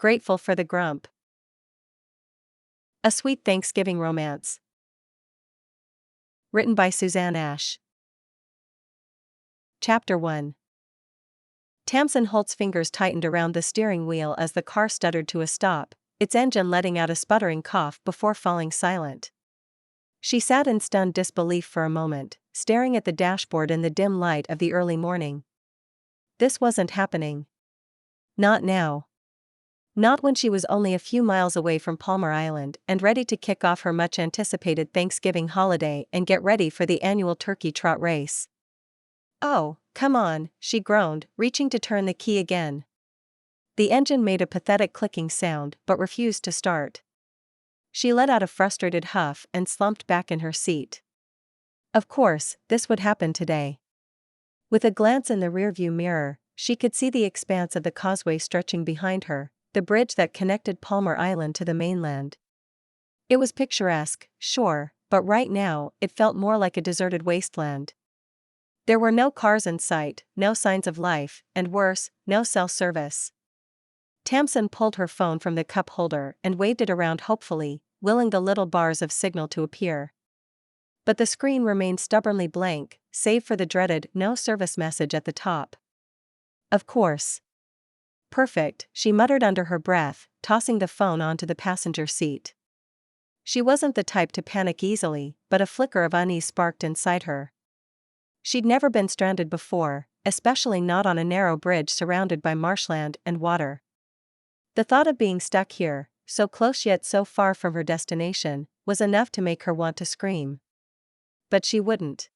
Grateful for the Grump. A Sweet Thanksgiving Romance. Written by Suzanne Ash. Chapter 1. Tamsin Holt's fingers tightened around the steering wheel as the car stuttered to a stop, its engine letting out a sputtering cough before falling silent. She sat in stunned disbelief for a moment, staring at the dashboard in the dim light of the early morning. This wasn't happening. Not now. Not when she was only a few miles away from Palmar Island and ready to kick off her much-anticipated Thanksgiving holiday and get ready for the annual Turkey Trot race. "Oh, come on," she groaned, reaching to turn the key again. The engine made a pathetic clicking sound but refused to start. She let out a frustrated huff and slumped back in her seat. Of course, this would happen today. With a glance in the rearview mirror, she could see the expanse of the causeway stretching behind her, the bridge that connected Palmar Island to the mainland. It was picturesque, sure, but right now it felt more like a deserted wasteland. There were no cars in sight, no signs of life, and worse, no cell service. Tamsin pulled her phone from the cup holder and waved it around hopefully, willing the little bars of signal to appear. But the screen remained stubbornly blank, save for the dreaded "no service" message at the top. Of course. Perfect, she muttered under her breath, tossing the phone onto the passenger seat. She wasn't the type to panic easily, but a flicker of unease sparked inside her. She'd never been stranded before, especially not on a narrow bridge surrounded by marshland and water. The thought of being stuck here, so close yet so far from her destination, was enough to make her want to scream. But she wouldn't.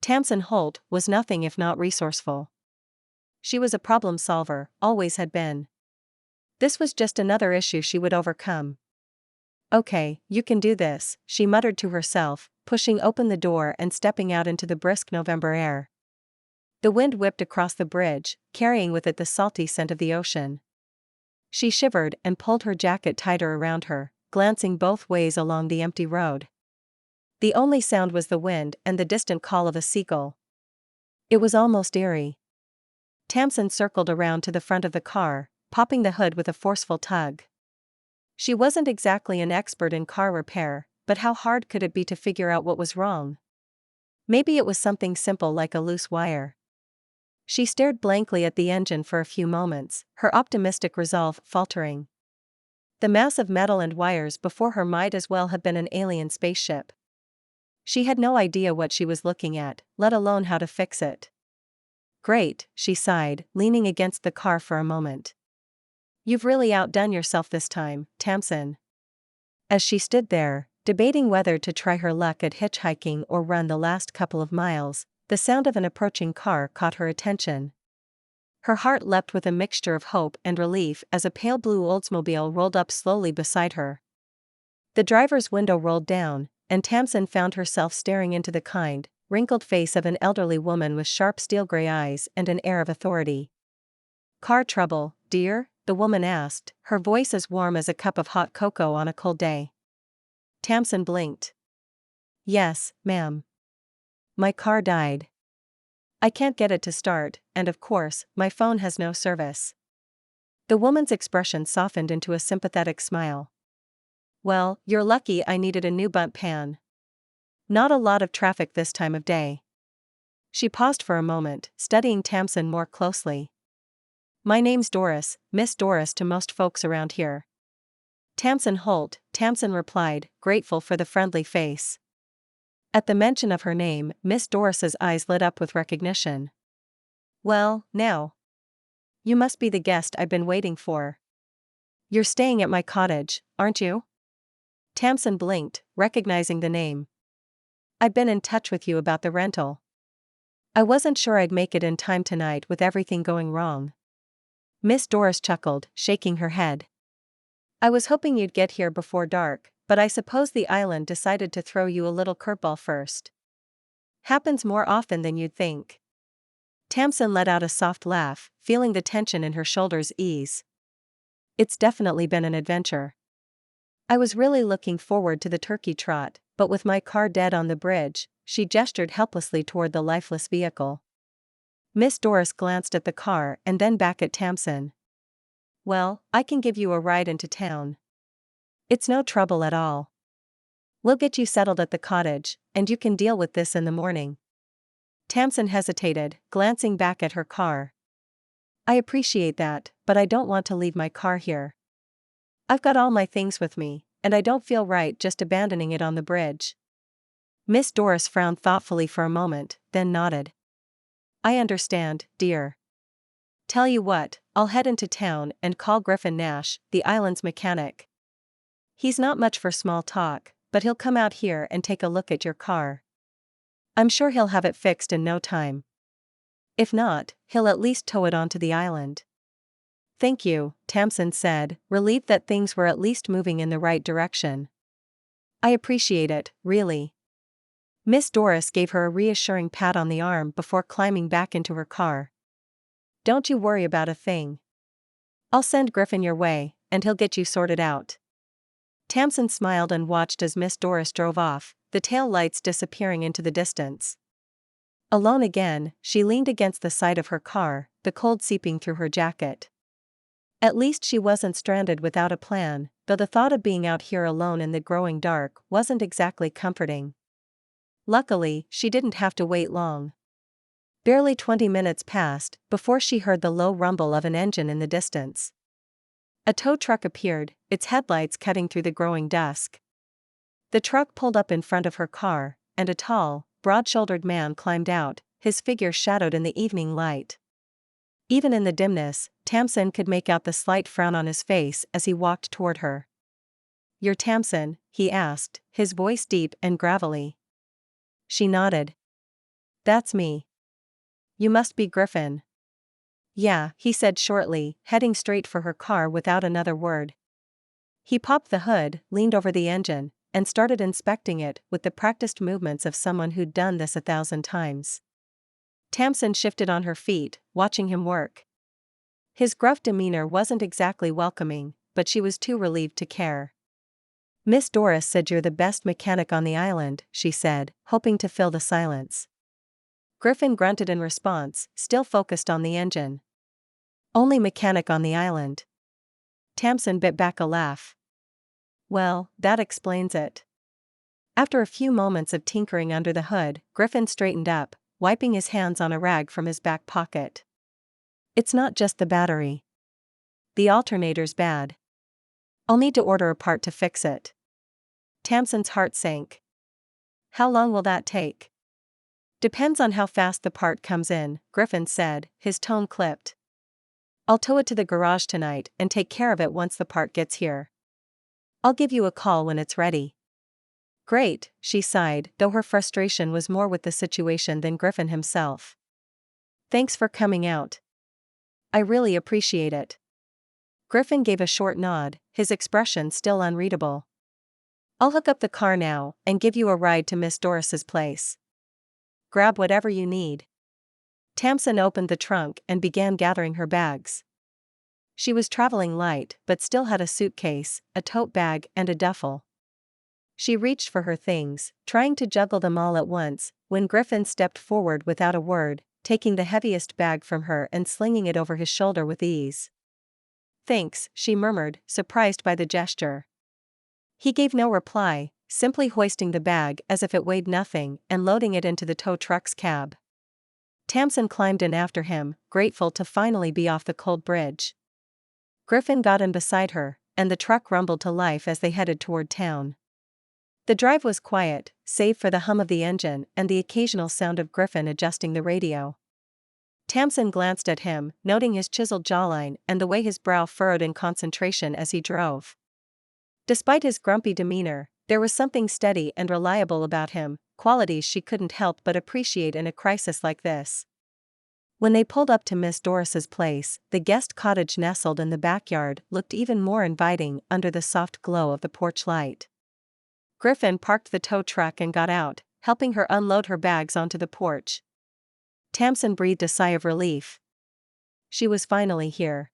Tamsin Holt was nothing if not resourceful. She was a problem solver, always had been. This was just another issue she would overcome. "Okay, you can do this," she muttered to herself, pushing open the door and stepping out into the brisk November air. The wind whipped across the bridge, carrying with it the salty scent of the ocean. She shivered and pulled her jacket tighter around her, glancing both ways along the empty road. The only sound was the wind and the distant call of a seagull. It was almost eerie. Tamsin circled around to the front of the car, popping the hood with a forceful tug. She wasn't exactly an expert in car repair, but how hard could it be to figure out what was wrong? Maybe it was something simple like a loose wire. She stared blankly at the engine for a few moments, her optimistic resolve faltering. The mass of metal and wires before her might as well have been an alien spaceship. She had no idea what she was looking at, let alone how to fix it. "Great," she sighed, leaning against the car for a moment. "You've really outdone yourself this time, Tamsin." As she stood there, debating whether to try her luck at hitchhiking or run the last couple of miles, the sound of an approaching car caught her attention. Her heart leapt with a mixture of hope and relief as a pale blue Oldsmobile rolled up slowly beside her. The driver's window rolled down, and Tamsin found herself staring into the kind, wrinkled face of an elderly woman with sharp steel-gray eyes and an air of authority. "Car trouble, dear?" the woman asked, her voice as warm as a cup of hot cocoa on a cold day. Tamsin blinked. "Yes, ma'am. My car died. I can't get it to start, and of course, my phone has no service." The woman's expression softened into a sympathetic smile. "Well, you're lucky I needed a new bunt pan. Not a lot of traffic this time of day." She paused for a moment, studying Tamsin more closely. "My name's Doris, Miss Doris to most folks around here." "Tamsin Holt," Tamsin replied, grateful for the friendly face. At the mention of her name, Miss Doris's eyes lit up with recognition. "Well, now. You must be the guest I've been waiting for. You're staying at my cottage, aren't you?" Tamsin blinked, recognizing the name. "I've been in touch with you about the rental. I wasn't sure I'd make it in time tonight with everything going wrong." Miss Doris chuckled, shaking her head. "I was hoping you'd get here before dark, but I suppose the island decided to throw you a little curveball first. Happens more often than you'd think." Tamsin let out a soft laugh, feeling the tension in her shoulders ease. "It's definitely been an adventure. I was really looking forward to the Turkey Trot, but with my car dead on the bridge," she gestured helplessly toward the lifeless vehicle. Miss Doris glanced at the car and then back at Tamsin. Well, I can give you a ride into town. It's no trouble at all. We'll get you settled at the cottage, and you can deal with this in the morning. Tamsin hesitated, glancing back at her car. I appreciate that, but I don't want to leave my car here. I've got all my things with me, and I don't feel right just abandoning it on the bridge. Miss Doris frowned thoughtfully for a moment, then nodded. I understand, dear. Tell you what, I'll head into town and call Griffin Nash, the island's mechanic. He's not much for small talk, but he'll come out here and take a look at your car. I'm sure he'll have it fixed in no time. If not, he'll at least tow it onto the island. Thank you, Tamsin said, relieved that things were at least moving in the right direction. I appreciate it, really. Miss Doris gave her a reassuring pat on the arm before climbing back into her car. Don't you worry about a thing. I'll send Griffin your way, and he'll get you sorted out. Tamsin smiled and watched as Miss Doris drove off, the tail lights disappearing into the distance. Alone again, she leaned against the side of her car, the cold seeping through her jacket. At least she wasn't stranded without a plan, though the thought of being out here alone in the growing dark wasn't exactly comforting. Luckily, she didn't have to wait long. Barely 20 minutes passed before she heard the low rumble of an engine in the distance. A tow truck appeared, its headlights cutting through the growing dusk. The truck pulled up in front of her car, and a tall, broad-shouldered man climbed out, his figure shadowed in the evening light. Even in the dimness, Tamsin could make out the slight frown on his face as he walked toward her. You're Tamsin, he asked, his voice deep and gravelly. She nodded. That's me. You must be Griffin. Yeah, he said shortly, heading straight for her car without another word. He popped the hood, leaned over the engine, and started inspecting it with the practiced movements of someone who'd done this 1,000 times. Tamsin shifted on her feet, watching him work. His gruff demeanor wasn't exactly welcoming, but she was too relieved to care. Miss Doris said you're the best mechanic on the island, she said, hoping to fill the silence. Griffin grunted in response, still focused on the engine. Only mechanic on the island. Tamsin bit back a laugh. Well, that explains it. After a few moments of tinkering under the hood, Griffin straightened up, wiping his hands on a rag from his back pocket. It's not just the battery. The alternator's bad. I'll need to order a part to fix it. Tamsin's heart sank. How long will that take? Depends on how fast the part comes in, Griffin said, his tone clipped. I'll tow it to the garage tonight and take care of it once the part gets here. I'll give you a call when it's ready. Great, she sighed, though her frustration was more with the situation than Griffin himself. Thanks for coming out. I really appreciate it. Griffin gave a short nod, his expression still unreadable. I'll hook up the car now and give you a ride to Miss Doris's place. Grab whatever you need. Tamsin opened the trunk and began gathering her bags. She was traveling light but still had a suitcase, a tote bag and a duffel. She reached for her things, trying to juggle them all at once, when Griffin stepped forward without a word, taking the heaviest bag from her and slinging it over his shoulder with ease. Thanks, she murmured, surprised by the gesture. He gave no reply, simply hoisting the bag as if it weighed nothing and loading it into the tow truck's cab. Tamsin climbed in after him, grateful to finally be off the cold bridge. Griffin got in beside her, and the truck rumbled to life as they headed toward town. The drive was quiet, save for the hum of the engine and the occasional sound of Griffin adjusting the radio. Tamsin glanced at him, noting his chiseled jawline and the way his brow furrowed in concentration as he drove. Despite his grumpy demeanor, there was something steady and reliable about him, qualities she couldn't help but appreciate in a crisis like this. When they pulled up to Miss Doris's place, the guest cottage nestled in the backyard looked even more inviting under the soft glow of the porch light. Griffin parked the tow truck and got out, helping her unload her bags onto the porch. Tamsin breathed a sigh of relief. She was finally here.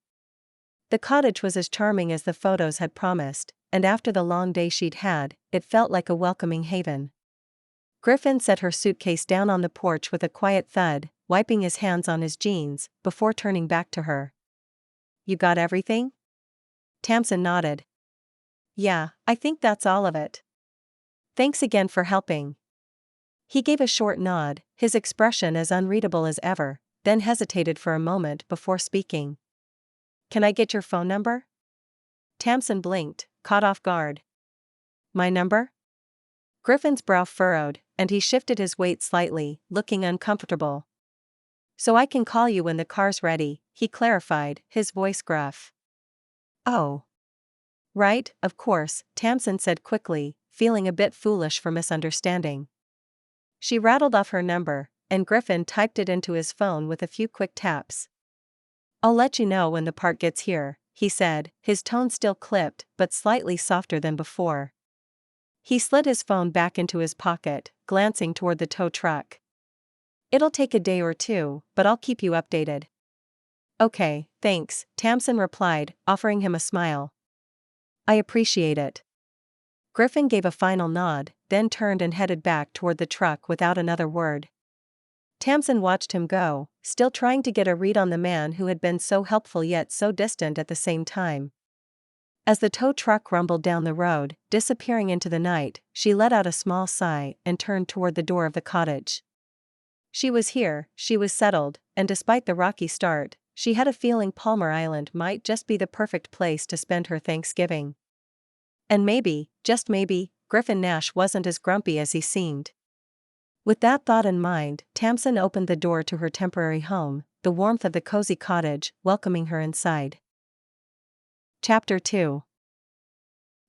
The cottage was as charming as the photos had promised, and after the long day she'd had, it felt like a welcoming haven. Griffin set her suitcase down on the porch with a quiet thud, wiping his hands on his jeans, before turning back to her. You got everything? Tamsin nodded. Yeah, I think that's all of it. Thanks again for helping. He gave a short nod, his expression as unreadable as ever, then hesitated for a moment before speaking. Can I get your phone number? Tamsin blinked, caught off guard. My number? Griffin's brow furrowed, and he shifted his weight slightly, looking uncomfortable. So I can call you when the car's ready, he clarified, his voice gruff. Oh. Right, of course, Tamsin said quickly, feeling a bit foolish for misunderstanding. She rattled off her number, and Griffin typed it into his phone with a few quick taps. I'll let you know when the part gets here, he said, his tone still clipped but slightly softer than before. He slid his phone back into his pocket, glancing toward the tow truck. It'll take a day or two, but I'll keep you updated. Okay, thanks, Tamsin replied, offering him a smile. I appreciate it. Griffin gave a final nod, then turned and headed back toward the truck without another word. Tamsin watched him go, still trying to get a read on the man who had been so helpful yet so distant at the same time. As the tow truck rumbled down the road, disappearing into the night, she let out a small sigh and turned toward the door of the cottage. She was here, she was settled, and despite the rocky start, she had a feeling Palmar Island might just be the perfect place to spend her Thanksgiving. And maybe, just maybe, Griffin Nash wasn't as grumpy as he seemed. With that thought in mind, Tamsin opened the door to her temporary home, the warmth of the cozy cottage welcoming her inside. Chapter 2.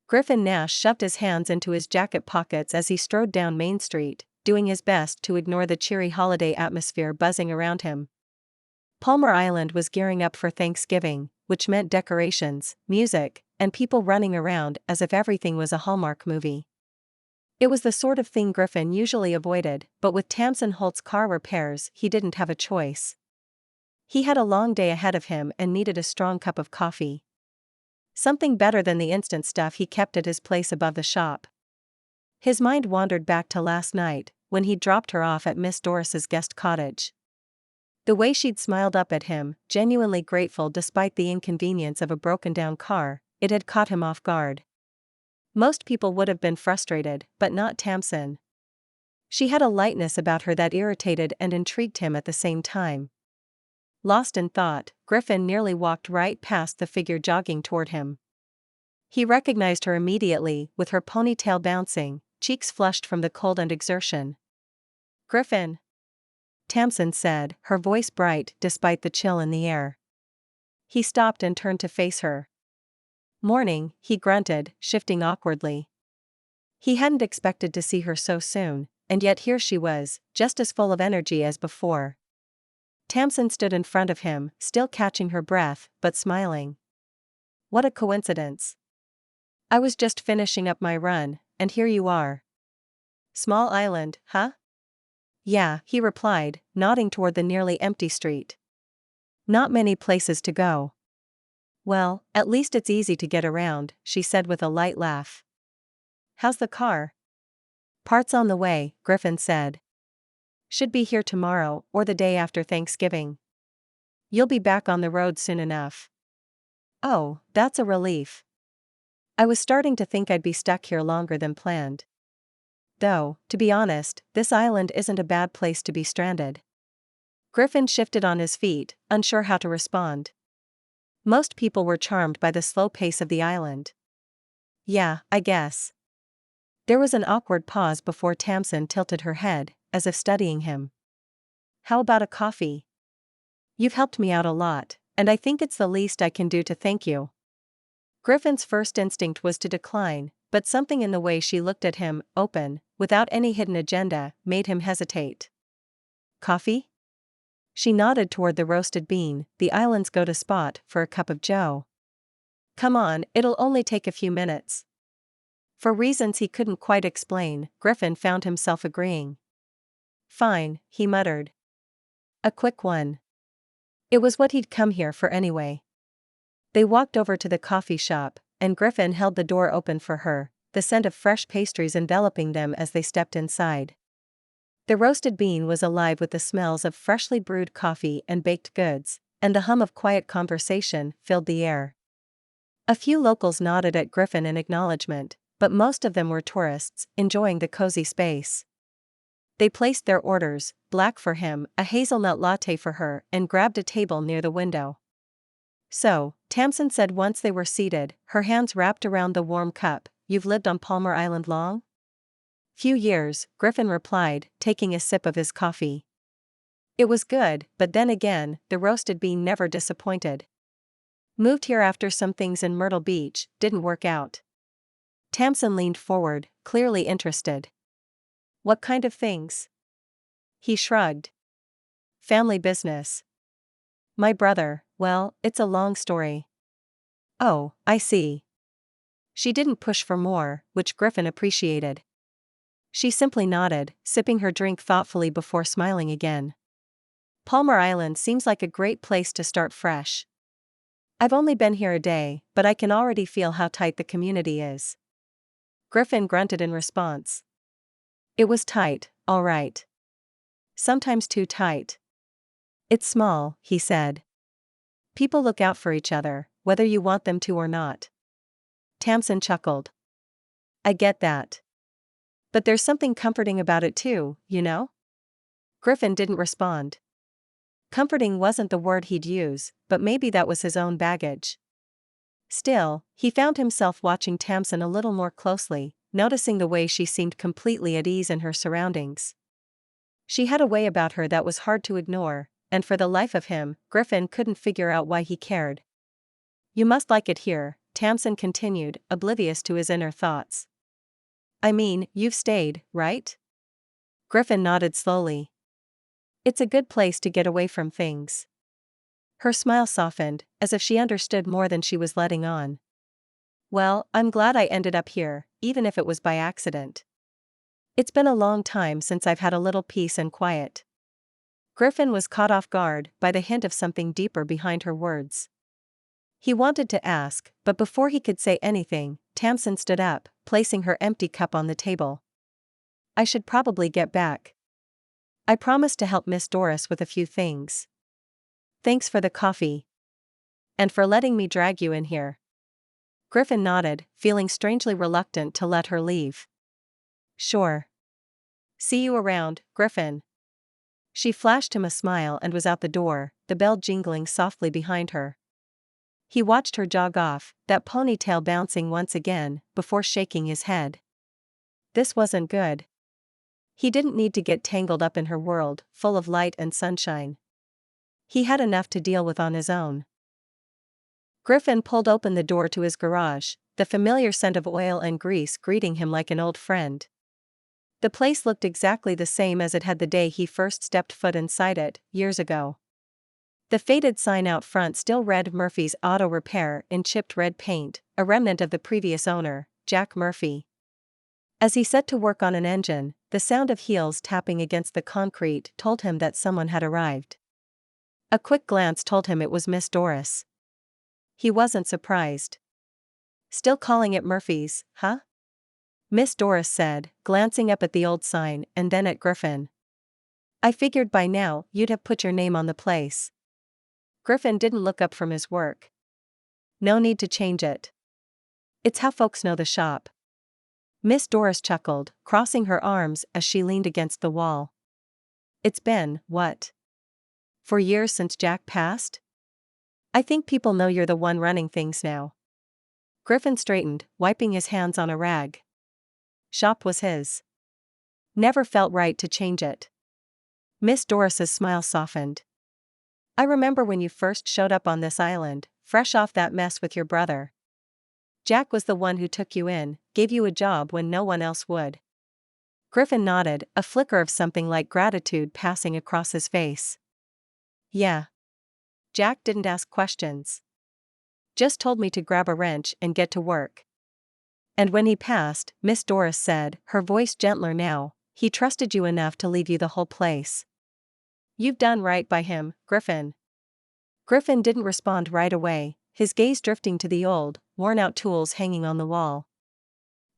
Griffin Nash shoved his hands into his jacket pockets as he strode down Main Street, doing his best to ignore the cheery holiday atmosphere buzzing around him. Palmar Island was gearing up for Thanksgiving, which meant decorations, music, and people running around as if everything was a Hallmark movie. It was the sort of thing Griffin usually avoided, but with Tamsin Holt's car repairs, he didn't have a choice. He had a long day ahead of him and needed a strong cup of coffee. Something better than the instant stuff he kept at his place above the shop. His mind wandered back to last night, when he dropped her off at Miss Doris's guest cottage. The way she'd smiled up at him, genuinely grateful despite the inconvenience of a broken-down car, it had caught him off guard. Most people would have been frustrated, but not Tamsin. She had a lightness about her that irritated and intrigued him at the same time. Lost in thought, Griffin nearly walked right past the figure jogging toward him. He recognized her immediately, with her ponytail bouncing, cheeks flushed from the cold and exertion. Griffin, Tamsin said, her voice bright despite the chill in the air. He stopped and turned to face her. Morning, he grunted, shifting awkwardly. He hadn't expected to see her so soon, and yet here she was, just as full of energy as before. Tamsin stood in front of him, still catching her breath, but smiling. What a coincidence. I was just finishing up my run, and here you are. Small island, huh? Yeah, he replied, nodding toward the nearly empty street. Not many places to go. Well, at least it's easy to get around, she said with a light laugh. How's the car? Parts on the way, Griffin said. Should be here tomorrow or the day after Thanksgiving. You'll be back on the road soon enough. Oh, that's a relief. I was starting to think I'd be stuck here longer than planned. Though, to be honest, this island isn't a bad place to be stranded. Griffin shifted on his feet, unsure how to respond. Most people were charmed by the slow pace of the island. Yeah, I guess. There was an awkward pause before Tamsin tilted her head, as if studying him. How about a coffee? You've helped me out a lot, and I think it's the least I can do to thank you. Griffin's first instinct was to decline, but something in the way she looked at him, open, without any hidden agenda, made him hesitate. Coffee? She nodded toward the roasted bean, the island's go-to spot for a cup of joe. Come on, it'll only take a few minutes. For reasons he couldn't quite explain, Griffin found himself agreeing. Fine, he muttered. A quick one. It was what he'd come here for anyway. They walked over to the coffee shop, and Griffin held the door open for her, the scent of fresh pastries enveloping them as they stepped inside. The roasted bean was alive with the smells of freshly brewed coffee and baked goods, and the hum of quiet conversation filled the air. A few locals nodded at Griffin in acknowledgement, but most of them were tourists, enjoying the cozy space. They placed their orders, black for him, a hazelnut latte for her, and grabbed a table near the window. "So," Tamsin said once they were seated, her hands wrapped around the warm cup, "you've lived on Palmar Island long?" "Few years," Griffin replied, taking a sip of his coffee. It was good, but then again, the roasted bean never disappointed. "Moved here after some things in Myrtle Beach didn't work out." Tamsin leaned forward, clearly interested. "What kind of things?" He shrugged. "Family business. My brother, well, it's a long story." "Oh, I see." She didn't push for more, which Griffin appreciated. She simply nodded, sipping her drink thoughtfully before smiling again. "Palmar Island seems like a great place to start fresh. I've only been here a day, but I can already feel how tight the community is." Griffin grunted in response. It was tight, all right. Sometimes too tight. "It's small," he said. "People look out for each other, whether you want them to or not." Tamsin chuckled. "I get that. But there's something comforting about it too, you know?" Griffin didn't respond. Comforting wasn't the word he'd use, but maybe that was his own baggage. Still, he found himself watching Tamsin a little more closely, noticing the way she seemed completely at ease in her surroundings. She had a way about her that was hard to ignore, and for the life of him, Griffin couldn't figure out why he cared. "You must like it here," Tamsin continued, oblivious to his inner thoughts. "I mean, you've stayed, right?" Griffin nodded slowly. "It's a good place to get away from things." Her smile softened, as if she understood more than she was letting on. "Well, I'm glad I ended up here, even if it was by accident. It's been a long time since I've had a little peace and quiet." Griffin was caught off guard by the hint of something deeper behind her words. He wanted to ask, but before he could say anything, Tamsin stood up, placing her empty cup on the table. "I should probably get back. I promised to help Miss Doris with a few things. Thanks for the coffee. And for letting me drag you in here." Griffin nodded, feeling strangely reluctant to let her leave. "Sure. See you around, Griffin." She flashed him a smile and was out the door, the bell jingling softly behind her. He watched her jog off, that ponytail bouncing once again, before shaking his head. This wasn't good. He didn't need to get tangled up in her world, full of light and sunshine. He had enough to deal with on his own. Griffin pulled open the door to his garage, the familiar scent of oil and grease greeting him like an old friend. The place looked exactly the same as it had the day he first stepped foot inside it, years ago. The faded sign out front still read Murphy's Auto Repair in chipped red paint, a remnant of the previous owner, Jack Murphy. As he set to work on an engine, the sound of heels tapping against the concrete told him that someone had arrived. A quick glance told him it was Miss Doris. He wasn't surprised. "Still calling it Murphy's, huh?" Miss Doris said, glancing up at the old sign and then at Griffin. "I figured by now you'd have put your name on the place." Griffin didn't look up from his work. "No need to change it. It's how folks know the shop." Miss Doris chuckled, crossing her arms as she leaned against the wall. "It's been, what? 4 years since Jack passed? I think people know you're the one running things now." Griffin straightened, wiping his hands on a rag. Shop was his. Never felt right to change it. Miss Doris's smile softened. "I remember when you first showed up on this island, fresh off that mess with your brother. Jack was the one who took you in, gave you a job when no one else would." Griffin nodded, a flicker of something like gratitude passing across his face. "Yeah. Jack didn't ask questions. Just told me to grab a wrench and get to work. And when he passed," Miss Doris said, her voice gentler now, "he trusted you enough to leave you the whole place. You've done right by him, Griffin." Griffin didn't respond right away, his gaze drifting to the old, worn-out tools hanging on the wall.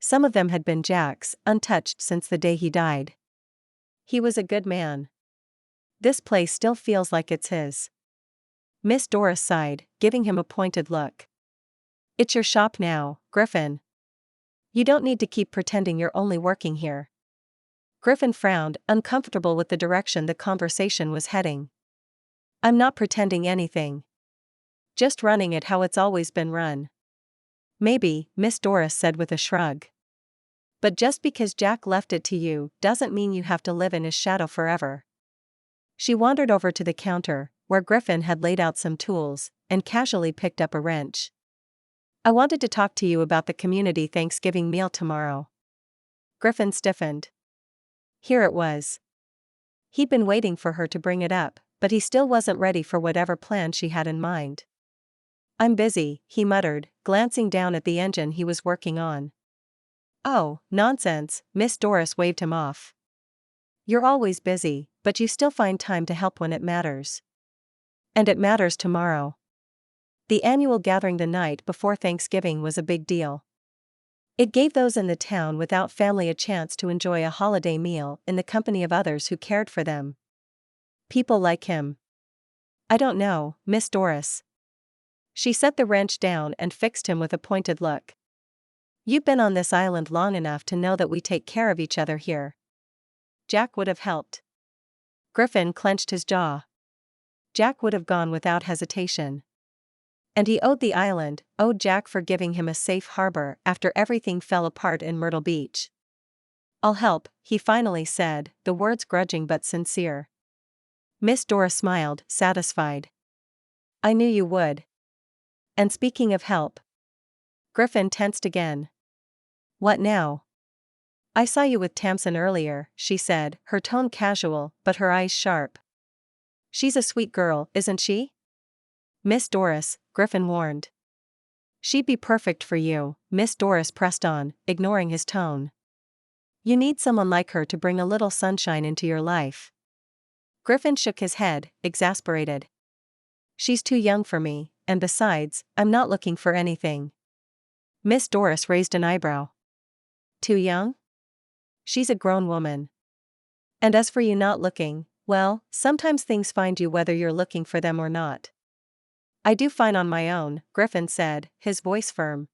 Some of them had been Jack's, untouched since the day he died. He was a good man. This place still feels like it's his. Miss Doris sighed, giving him a pointed look. It's your shop now, Griffin. You don't need to keep pretending you're only working here. Griffin frowned, uncomfortable with the direction the conversation was heading. I'm not pretending anything. Just running it how it's always been run. Maybe, Miss Doris said with a shrug. But just because Jack left it to you doesn't mean you have to live in his shadow forever. She wandered over to the counter, where Griffin had laid out some tools, and casually picked up a wrench. I wanted to talk to you about the community Thanksgiving meal tomorrow. Griffin stiffened. Here it was. He'd been waiting for her to bring it up, but he still wasn't ready for whatever plan she had in mind. I'm busy, he muttered, glancing down at the engine he was working on. Oh, nonsense, Miss Doris waved him off. You're always busy, but you still find time to help when it matters. And it matters tomorrow. The annual gathering the night before Thanksgiving was a big deal. It gave those in the town without family a chance to enjoy a holiday meal in the company of others who cared for them. People like him. I don't know, Miss Doris. She set the wrench down and fixed him with a pointed look. You've been on this island long enough to know that we take care of each other here. Jack would have helped. Griffin clenched his jaw. Jack would have gone without hesitation. And he owed Jack for giving him a safe harbor after everything fell apart in Myrtle Beach. I'll help, he finally said, the words grudging but sincere. Miss Doris smiled, satisfied. I knew you would. And speaking of help. Griffin tensed again. What now? I saw you with Tamsin earlier, she said, her tone casual, but her eyes sharp. She's a sweet girl, isn't she? Miss Doris, Griffin warned. She'd be perfect for you, Miss Doris pressed on, ignoring his tone. You need someone like her to bring a little sunshine into your life. Griffin shook his head, exasperated. She's too young for me, and besides, I'm not looking for anything. Miss Doris raised an eyebrow. Too young? She's a grown woman. And as for you not looking, well, sometimes things find you whether you're looking for them or not. I do fine on my own, Griffin said, his voice firm.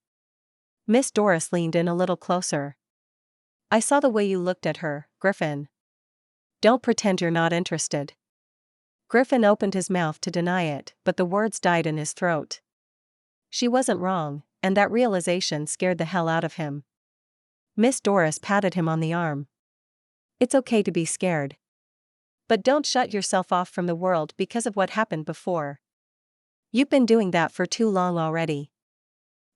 Miss Doris leaned in a little closer. I saw the way you looked at her, Griffin. Don't pretend you're not interested. Griffin opened his mouth to deny it, but the words died in his throat. She wasn't wrong, and that realization scared the hell out of him. Miss Doris patted him on the arm. It's okay to be scared. But don't shut yourself off from the world because of what happened before. You've been doing that for too long already.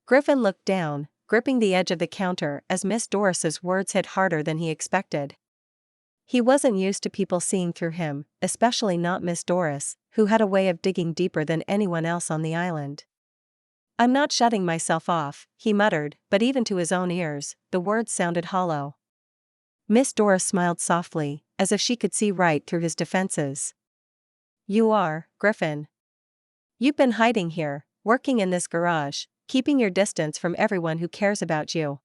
Griffin looked down, gripping the edge of the counter as Miss Doris's words hit harder than he expected. He wasn't used to people seeing through him, especially not Miss Doris, who had a way of digging deeper than anyone else on the island. I'm not shutting myself off, he muttered, but even to his own ears, the words sounded hollow. Miss Doris smiled softly, as if she could see right through his defenses. You are, Griffin. You've been hiding here, working in this garage, keeping your distance from everyone who cares about you.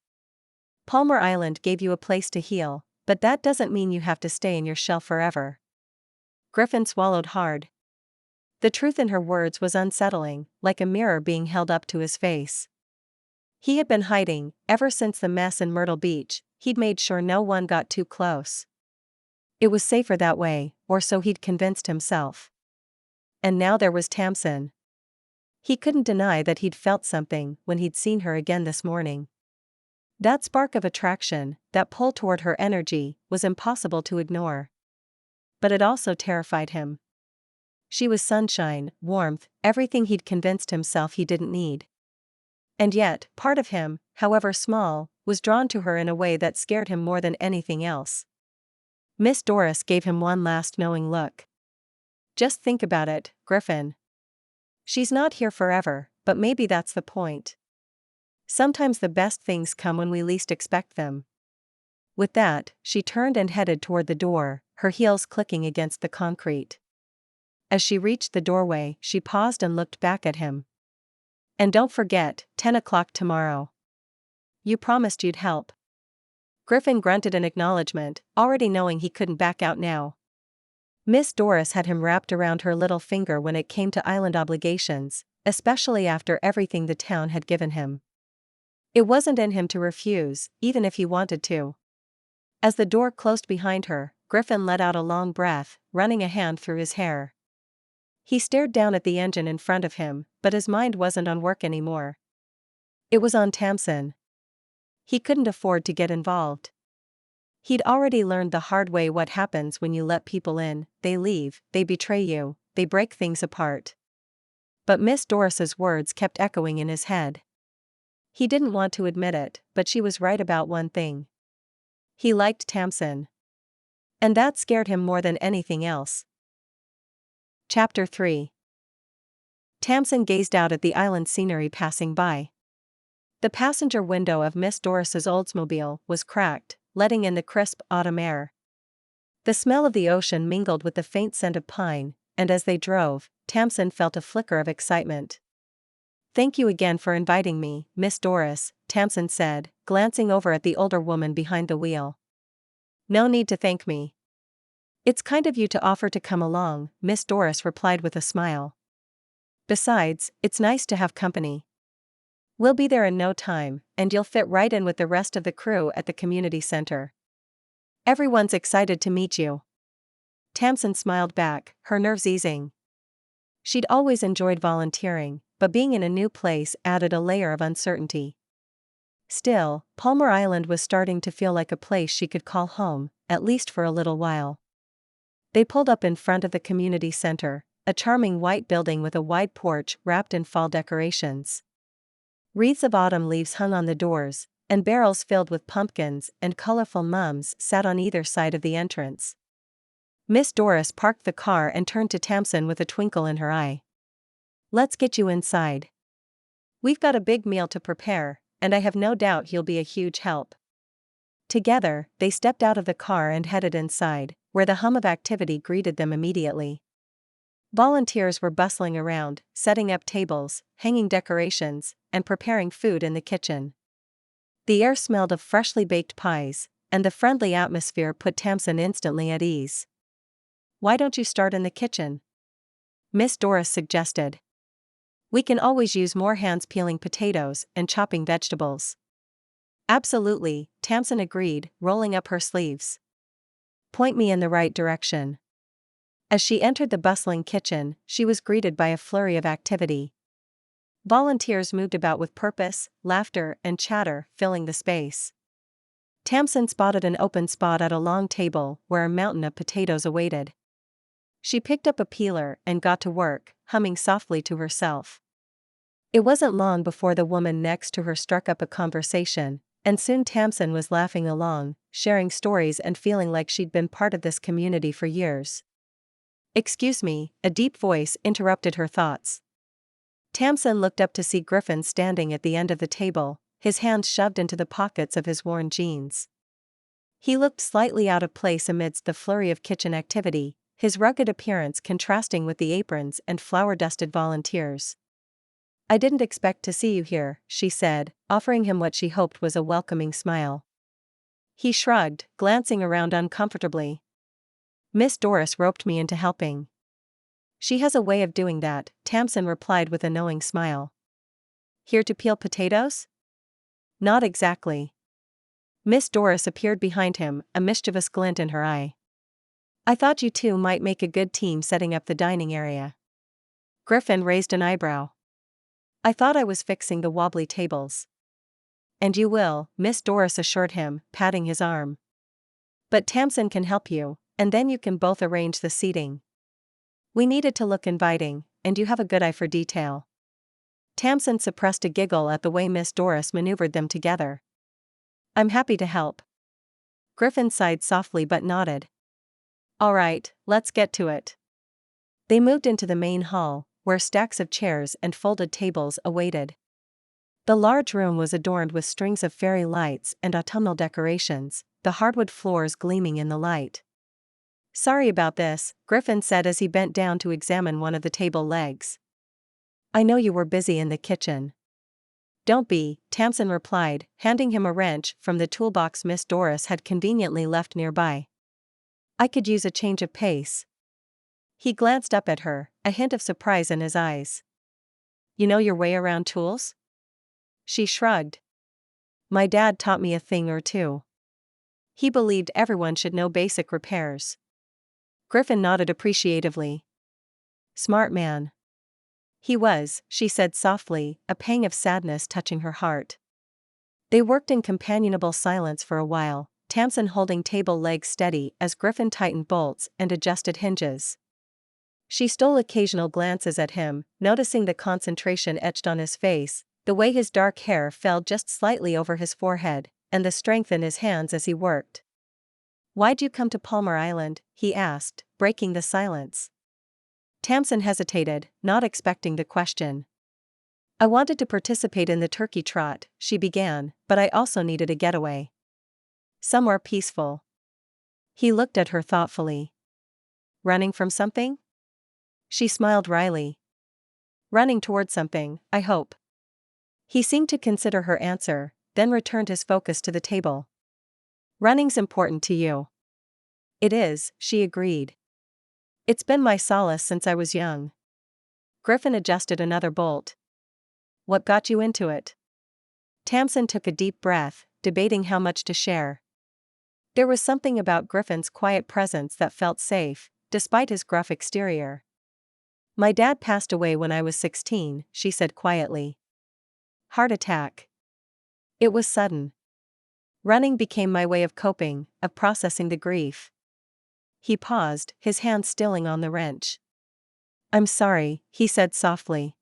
Palmar Island gave you a place to heal, but that doesn't mean you have to stay in your shell forever. Griffin swallowed hard. The truth in her words was unsettling, like a mirror being held up to his face. He had been hiding, ever since the mess in Myrtle Beach. He'd made sure no one got too close. It was safer that way, or so he'd convinced himself. And now there was Tamsin. He couldn't deny that he'd felt something when he'd seen her again this morning. That spark of attraction, that pull toward her energy, was impossible to ignore. But it also terrified him. She was sunshine, warmth, everything he'd convinced himself he didn't need. And yet, part of him, however small, was drawn to her in a way that scared him more than anything else. Miss Doris gave him one last knowing look. Just think about it, Griffin. She's not here forever, but maybe that's the point. Sometimes the best things come when we least expect them. With that, she turned and headed toward the door, her heels clicking against the concrete. As she reached the doorway, she paused and looked back at him. And don't forget, 10 o'clock tomorrow. You promised you'd help. Griffin grunted in acknowledgement, already knowing he couldn't back out now. Miss Doris had him wrapped around her little finger when it came to island obligations, especially after everything the town had given him. It wasn't in him to refuse, even if he wanted to. As the door closed behind her, Griffin let out a long breath, running a hand through his hair. He stared down at the engine in front of him, but his mind wasn't on work anymore. It was on Tamsin. He couldn't afford to get involved. He'd already learned the hard way what happens when you let people in: they leave, they betray you, they break things apart. But Miss Doris's words kept echoing in his head. He didn't want to admit it, but she was right about one thing. He liked Tamsin. And that scared him more than anything else. Chapter 3. Tamsin gazed out at the island scenery passing by. The passenger window of Miss Doris's Oldsmobile was cracked, letting in the crisp autumn air. The smell of the ocean mingled with the faint scent of pine, and as they drove, Tamsin felt a flicker of excitement. "Thank you again for inviting me, Miss Doris," Tamsin said, glancing over at the older woman behind the wheel. "No need to thank me. It's kind of you to offer to come along," Miss Doris replied with a smile. "Besides, it's nice to have company. We'll be there in no time, and you'll fit right in with the rest of the crew at the community center. Everyone's excited to meet you." Tamsin smiled back, her nerves easing. She'd always enjoyed volunteering, but being in a new place added a layer of uncertainty. Still, Palmar Island was starting to feel like a place she could call home, at least for a little while. They pulled up in front of the community center, a charming white building with a wide porch wrapped in fall decorations. Wreaths of autumn leaves hung on the doors, and barrels filled with pumpkins and colorful mums sat on either side of the entrance. Miss Doris parked the car and turned to Tamsin with a twinkle in her eye. "Let's get you inside. We've got a big meal to prepare, and I have no doubt you'll be a huge help." Together, they stepped out of the car and headed inside, where the hum of activity greeted them immediately. Volunteers were bustling around, setting up tables, hanging decorations, and preparing food in the kitchen. The air smelled of freshly baked pies, and the friendly atmosphere put Tamsin instantly at ease. "Why don't you start in the kitchen?" Miss Doris suggested. "We can always use more hands peeling potatoes and chopping vegetables." "Absolutely," Tamsin agreed, rolling up her sleeves. "Point me in the right direction." As she entered the bustling kitchen, she was greeted by a flurry of activity. Volunteers moved about with purpose, laughter and chatter filling the space. Tamsin spotted an open spot at a long table where a mountain of potatoes awaited. She picked up a peeler and got to work, humming softly to herself. It wasn't long before the woman next to her struck up a conversation, and soon Tamsin was laughing along, sharing stories and feeling like she'd been part of this community for years. "Excuse me," a deep voice interrupted her thoughts. Tamsin looked up to see Griffin standing at the end of the table, his hands shoved into the pockets of his worn jeans. He looked slightly out of place amidst the flurry of kitchen activity, his rugged appearance contrasting with the aprons and flour-dusted volunteers. "I didn't expect to see you here," she said, offering him what she hoped was a welcoming smile. He shrugged, glancing around uncomfortably. "Miss Doris roped me into helping." "She has a way of doing that," Tamsin replied with a knowing smile. "Here to peel potatoes?" "Not exactly." Miss Doris appeared behind him, a mischievous glint in her eye. "I thought you two might make a good team setting up the dining area." Griffin raised an eyebrow. "I thought I was fixing the wobbly tables." "And you will," Miss Doris assured him, patting his arm. "But Tamsin can help you, and then you can both arrange the seating. We need it to look inviting, and you have a good eye for detail." Tamsin suppressed a giggle at the way Miss Doris maneuvered them together. "I'm happy to help." Griffin sighed softly but nodded. "All right, let's get to it." They moved into the main hall, where stacks of chairs and folded tables awaited. The large room was adorned with strings of fairy lights and autumnal decorations, the hardwood floors gleaming in the light. "Sorry about this," Griffin said as he bent down to examine one of the table legs. "I know you were busy in the kitchen." "Don't be," Tamsin replied, handing him a wrench from the toolbox Miss Doris had conveniently left nearby. "I could use a change of pace." He glanced up at her, a hint of surprise in his eyes. You know your way around tools? She shrugged. My dad taught me a thing or two. He believed everyone should know basic repairs. Griffin nodded appreciatively. Smart man. He was, she said softly, a pang of sadness touching her heart. They worked in companionable silence for a while, Tamsin holding table legs steady as Griffin tightened bolts and adjusted hinges. She stole occasional glances at him, noticing the concentration etched on his face, the way his dark hair fell just slightly over his forehead, and the strength in his hands as he worked. Why'd you come to Palmar Island? He asked, breaking the silence. Tamsin hesitated, not expecting the question. I wanted to participate in the Turkey Trot, she began, but I also needed a getaway. Somewhere peaceful. He looked at her thoughtfully. Running from something? She smiled wryly. Running toward something, I hope. He seemed to consider her answer, then returned his focus to the table. Running's important to you. It is, she agreed. It's been my solace since I was young. Griffin adjusted another bolt. What got you into it? Tamsin took a deep breath, debating how much to share. There was something about Griffin's quiet presence that felt safe, despite his gruff exterior. My dad passed away when I was 16, she said quietly. Heart attack. It was sudden. Running became my way of coping, of processing the grief. He paused, his hand stilling on the wrench. I'm sorry, he said softly.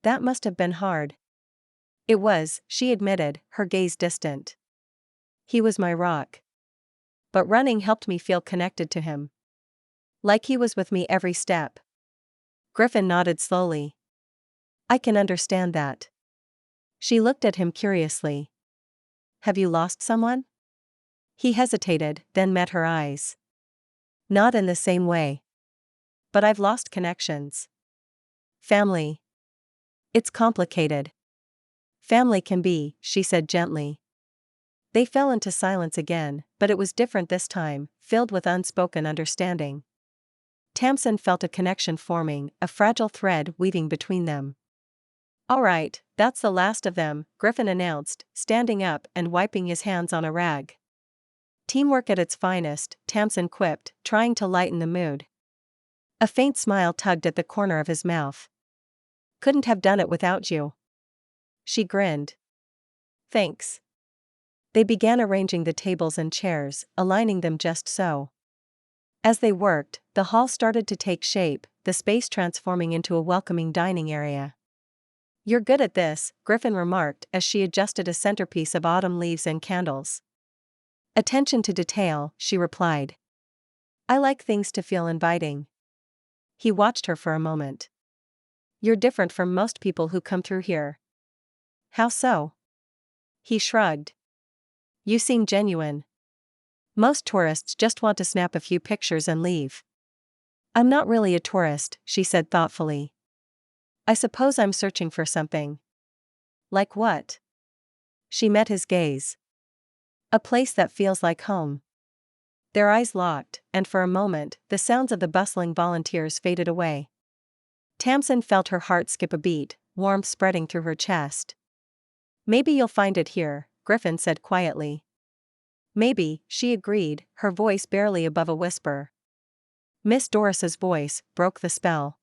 That must have been hard. It was, she admitted, her gaze distant. He was my rock. But running helped me feel connected to him. Like he was with me every step. Griffin nodded slowly. I can understand that. She looked at him curiously. Have you lost someone? He hesitated, then met her eyes. Not in the same way. But I've lost connections. Family. It's complicated. Family can be, she said gently. They fell into silence again, but it was different this time, filled with unspoken understanding. Tamsin felt a connection forming, a fragile thread weaving between them. All right, that's the last of them, Griffin announced, standing up and wiping his hands on a rag. Teamwork at its finest, Tamsin quipped, trying to lighten the mood. A faint smile tugged at the corner of his mouth. Couldn't have done it without you. She grinned. Thanks. They began arranging the tables and chairs, aligning them just so. As they worked, the hall started to take shape, the space transforming into a welcoming dining area. You're good at this, Griffin remarked as she adjusted a centerpiece of autumn leaves and candles. Attention to detail, she replied. I like things to feel inviting. He watched her for a moment. You're different from most people who come through here. How so? He shrugged. You seem genuine. Most tourists just want to snap a few pictures and leave. I'm not really a tourist, she said thoughtfully. I suppose I'm searching for something. Like what? She met his gaze. A place that feels like home. Their eyes locked, and for a moment, the sounds of the bustling volunteers faded away. Tamsin felt her heart skip a beat, warmth spreading through her chest. Maybe you'll find it here, Griffin said quietly. Maybe, she agreed, her voice barely above a whisper. Miss Doris's voice broke the spell.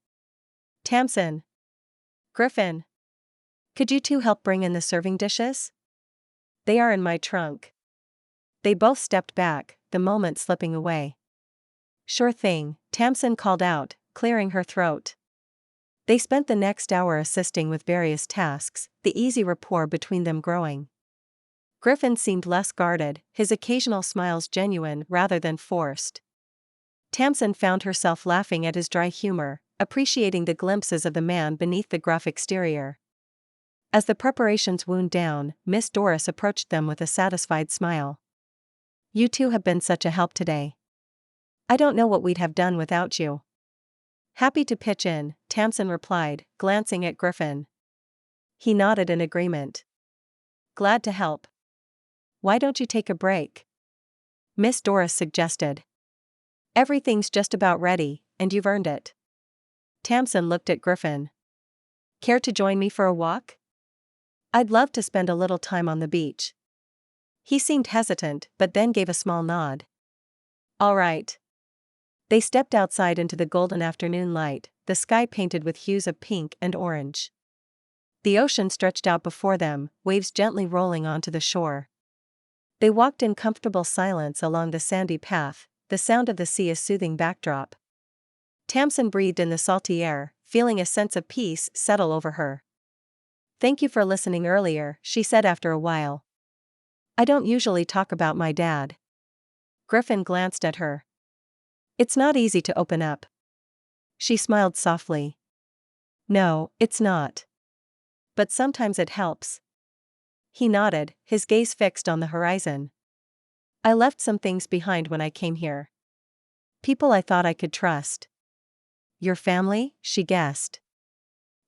Tamsin. Griffin. Could you two help bring in the serving dishes? They are in my trunk. They both stepped back, the moment slipping away. Sure thing, Tamsin called out, clearing her throat. They spent the next hour assisting with various tasks, the easy rapport between them growing. Griffin seemed less guarded, his occasional smiles genuine rather than forced. Tamsin found herself laughing at his dry humor, appreciating the glimpses of the man beneath the gruff exterior. As the preparations wound down, Miss Doris approached them with a satisfied smile. You two have been such a help today. I don't know what we'd have done without you. Happy to pitch in, Tamsin replied, glancing at Griffin. He nodded in agreement. Glad to help. Why don't you take a break? Miss Doris suggested. Everything's just about ready, and you've earned it. Tamsin looked at Griffin. Care to join me for a walk? I'd love to spend a little time on the beach. He seemed hesitant, but then gave a small nod. All right. They stepped outside into the golden afternoon light, the sky painted with hues of pink and orange. The ocean stretched out before them, waves gently rolling onto the shore. They walked in comfortable silence along the sandy path, the sound of the sea a soothing backdrop. Tamsin breathed in the salty air, feeling a sense of peace settle over her. Thank you for listening earlier, she said after a while. I don't usually talk about my dad. Griffin glanced at her. It's not easy to open up. She smiled softly. No, it's not. But sometimes it helps. He nodded, his gaze fixed on the horizon. I left some things behind when I came here. People I thought I could trust. Your family? She guessed.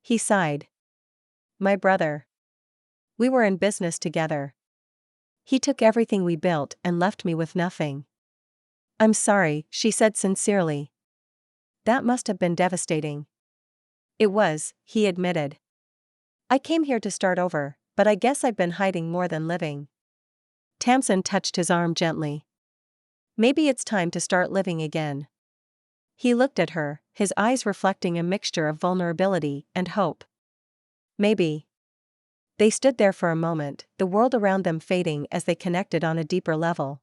He sighed. My brother. We were in business together. He took everything we built and left me with nothing. I'm sorry, she said sincerely. That must have been devastating. It was, he admitted. I came here to start over, but I guess I've been hiding more than living. Tamsin touched his arm gently. Maybe it's time to start living again. He looked at her, his eyes reflecting a mixture of vulnerability and hope. Maybe. They stood there for a moment, the world around them fading as they connected on a deeper level.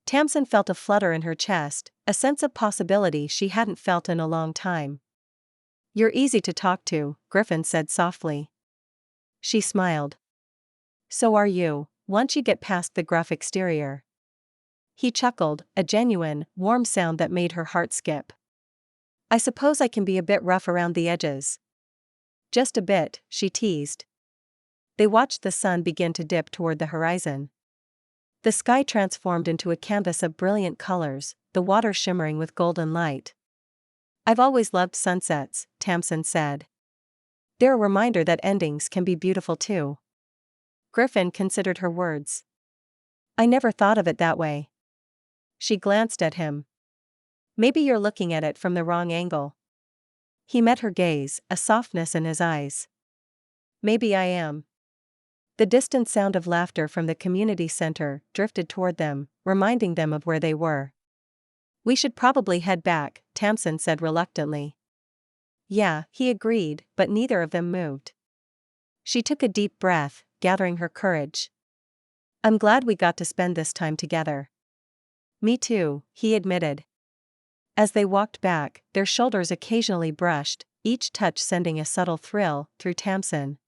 Tamsin felt a flutter in her chest, a sense of possibility she hadn't felt in a long time. You're easy to talk to, Griffin said softly. She smiled. So are you, once you get past the gruff exterior. He chuckled, a genuine, warm sound that made her heart skip. I suppose I can be a bit rough around the edges. Just a bit, she teased. They watched the sun begin to dip toward the horizon. The sky transformed into a canvas of brilliant colors, the water shimmering with golden light. I've always loved sunsets, Tamsin said. They're a reminder that endings can be beautiful too. Griffin considered her words. I never thought of it that way. She glanced at him. Maybe you're looking at it from the wrong angle. He met her gaze, a softness in his eyes. Maybe I am. The distant sound of laughter from the community center drifted toward them, reminding them of where they were. We should probably head back, Tamsin said reluctantly. Yeah, he agreed, but neither of them moved. She took a deep breath, gathering her courage. I'm glad we got to spend this time together. Me too, he admitted. As they walked back, their shoulders occasionally brushed, each touch sending a subtle thrill through Tamsin.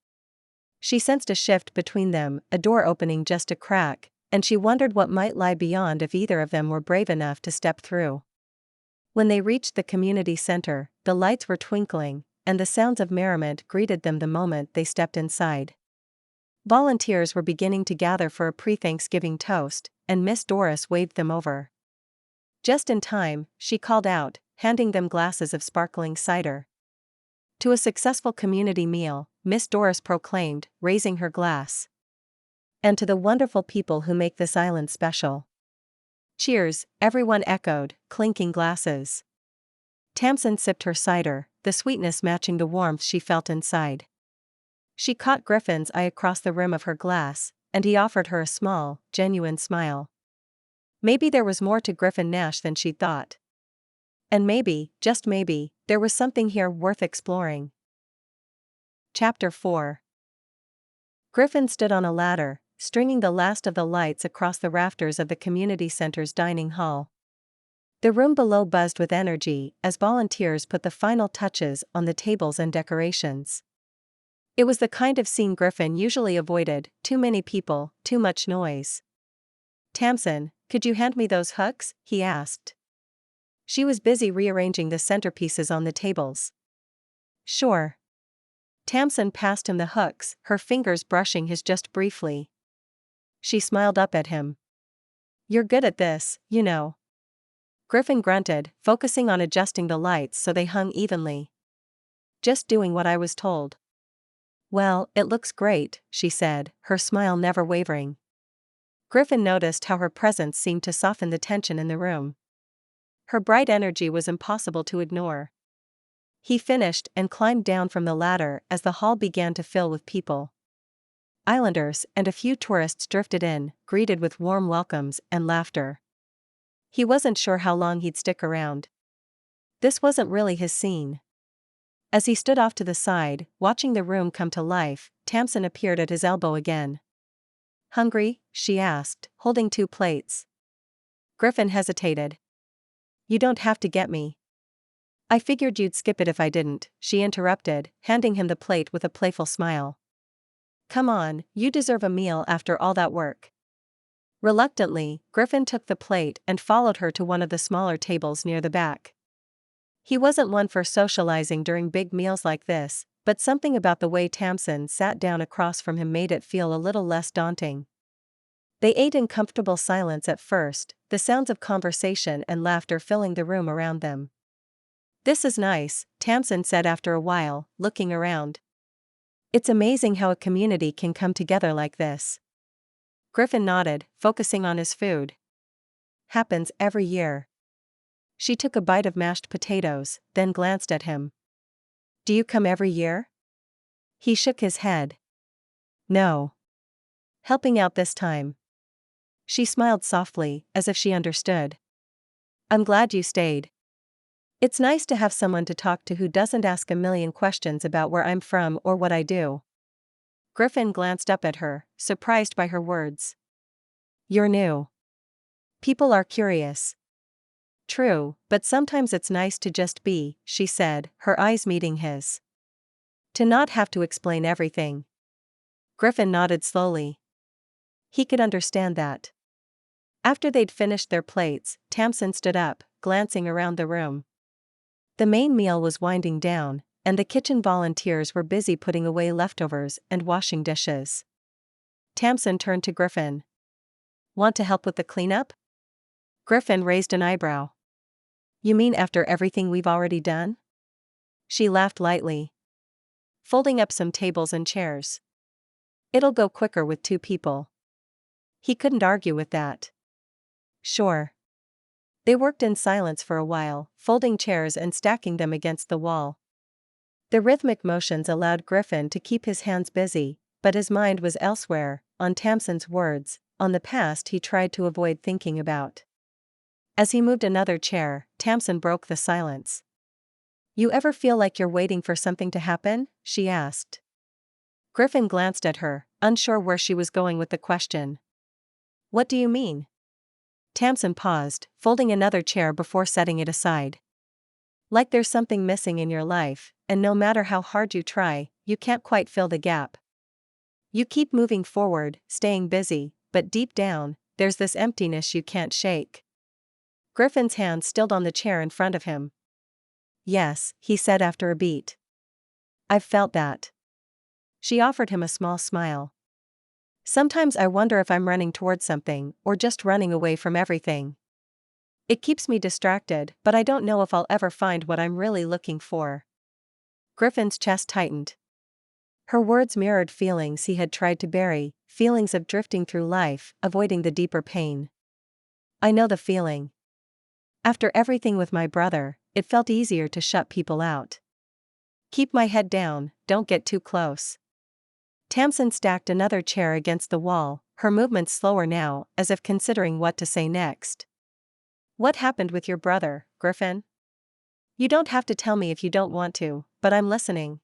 She sensed a shift between them, a door opening just a crack, and she wondered what might lie beyond if either of them were brave enough to step through. When they reached the community center, the lights were twinkling, and the sounds of merriment greeted them the moment they stepped inside. Volunteers were beginning to gather for a pre-Thanksgiving toast, and Miss Doris waved them over. Just in time, she called out, handing them glasses of sparkling cider. To a successful community meal, Miss Doris proclaimed, raising her glass. And to the wonderful people who make this island special. Cheers, everyone echoed, clinking glasses. Tamsin sipped her cider, the sweetness matching the warmth she felt inside. She caught Griffin's eye across the rim of her glass, and he offered her a small, genuine smile. Maybe there was more to Griffin Nash than she'd thought. And maybe, just maybe, there was something here worth exploring. Chapter 4. Griffin stood on a ladder, stringing the last of the lights across the rafters of the community center's dining hall. The room below buzzed with energy as volunteers put the final touches on the tables and decorations. It was the kind of scene Griffin usually avoided, too many people, too much noise. Tamsin, could you hand me those hooks? He asked. She was busy rearranging the centerpieces on the tables. Sure. Tamsin passed him the hooks, her fingers brushing his just briefly. She smiled up at him. You're good at this, you know. Griffin grunted, focusing on adjusting the lights so they hung evenly. Just doing what I was told. Well, it looks great, she said, her smile never wavering. Griffin noticed how her presence seemed to soften the tension in the room. Her bright energy was impossible to ignore. He finished and climbed down from the ladder as the hall began to fill with people. Islanders and a few tourists drifted in, greeted with warm welcomes and laughter. He wasn't sure how long he'd stick around. This wasn't really his scene. As he stood off to the side, watching the room come to life, Tamsin appeared at his elbow again. "Hungry?" she asked, holding 2 plates. Griffin hesitated. "You don't have to get me." "I figured you'd skip it if I didn't," she interrupted, handing him the plate with a playful smile. "Come on, you deserve a meal after all that work." Reluctantly, Griffin took the plate and followed her to one of the smaller tables near the back. He wasn't one for socializing during big meals like this, but something about the way Tamsin sat down across from him made it feel a little less daunting. They ate in comfortable silence at first, the sounds of conversation and laughter filling the room around them. "This is nice," Tamsin said after a while, looking around. "It's amazing how a community can come together like this." Griffin nodded, focusing on his food. "Happens every year." She took a bite of mashed potatoes, then glanced at him. "Do you come every year?" He shook his head. "No. Helping out this time." She smiled softly, as if she understood. "I'm glad you stayed. It's nice to have someone to talk to who doesn't ask a million questions about where I'm from or what I do." Griffin glanced up at her, surprised by her words. "You're new. People are curious." "True, but sometimes it's nice to just be," she said, her eyes meeting his. "To not have to explain everything." Griffin nodded slowly. He could understand that. After they'd finished their plates, Tamsin stood up, glancing around the room. The main meal was winding down, and the kitchen volunteers were busy putting away leftovers and washing dishes. Tamsin turned to Griffin. "Want to help with the cleanup?" Griffin raised an eyebrow. "You mean after everything we've already done?" She laughed lightly. "Folding up some tables and chairs. It'll go quicker with 2 people." He couldn't argue with that. "Sure." They worked in silence for a while, folding chairs and stacking them against the wall. The rhythmic motions allowed Griffin to keep his hands busy, but his mind was elsewhere, on Tamsin's words, on the past he tried to avoid thinking about. As he moved another chair, Tamsin broke the silence. "You ever feel like you're waiting for something to happen?" she asked. Griffin glanced at her, unsure where she was going with the question. "What do you mean?" Tamsin paused, folding another chair before setting it aside. "Like there's something missing in your life, and no matter how hard you try, you can't quite fill the gap. You keep moving forward, staying busy, but deep down, there's this emptiness you can't shake." Griffin's hand stilled on the chair in front of him. "Yes," he said after a beat. "I've felt that." She offered him a small smile. "Sometimes I wonder if I'm running towards something, or just running away from everything. It keeps me distracted, but I don't know if I'll ever find what I'm really looking for." Griffin's chest tightened. Her words mirrored feelings he had tried to bury, feelings of drifting through life, avoiding the deeper pain. "I know the feeling. After everything with my brother, it felt easier to shut people out. Keep my head down, don't get too close." Tamsin stacked another chair against the wall, her movements slower now, as if considering what to say next. "What happened with your brother, Griffin?" "You don't have to tell me if you don't want to, but I'm listening."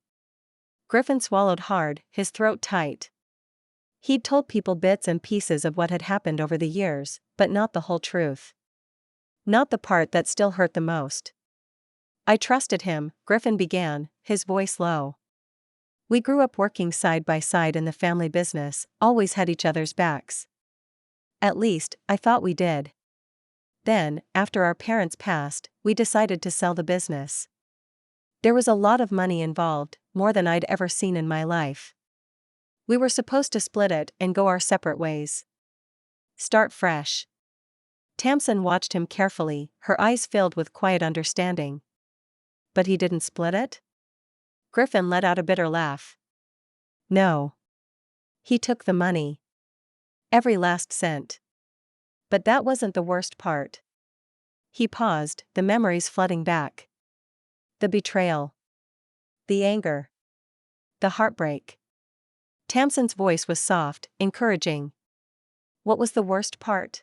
Griffin swallowed hard, his throat tight. He'd told people bits and pieces of what had happened over the years, but not the whole truth. Not the part that still hurt the most. "I trusted him," Griffin began, his voice low. "We grew up working side by side in the family business, always had each other's backs. At least, I thought we did. Then, after our parents passed, we decided to sell the business. There was a lot of money involved, more than I'd ever seen in my life. We were supposed to split it and go our separate ways. Start fresh." Tamsin watched him carefully, her eyes filled with quiet understanding. "But he didn't split it?" Griffin let out a bitter laugh. "No. He took the money. Every last cent. But that wasn't the worst part." He paused, the memories flooding back. "The betrayal. The anger. The heartbreak. Tamsin's voice was soft, encouraging. What was the worst part?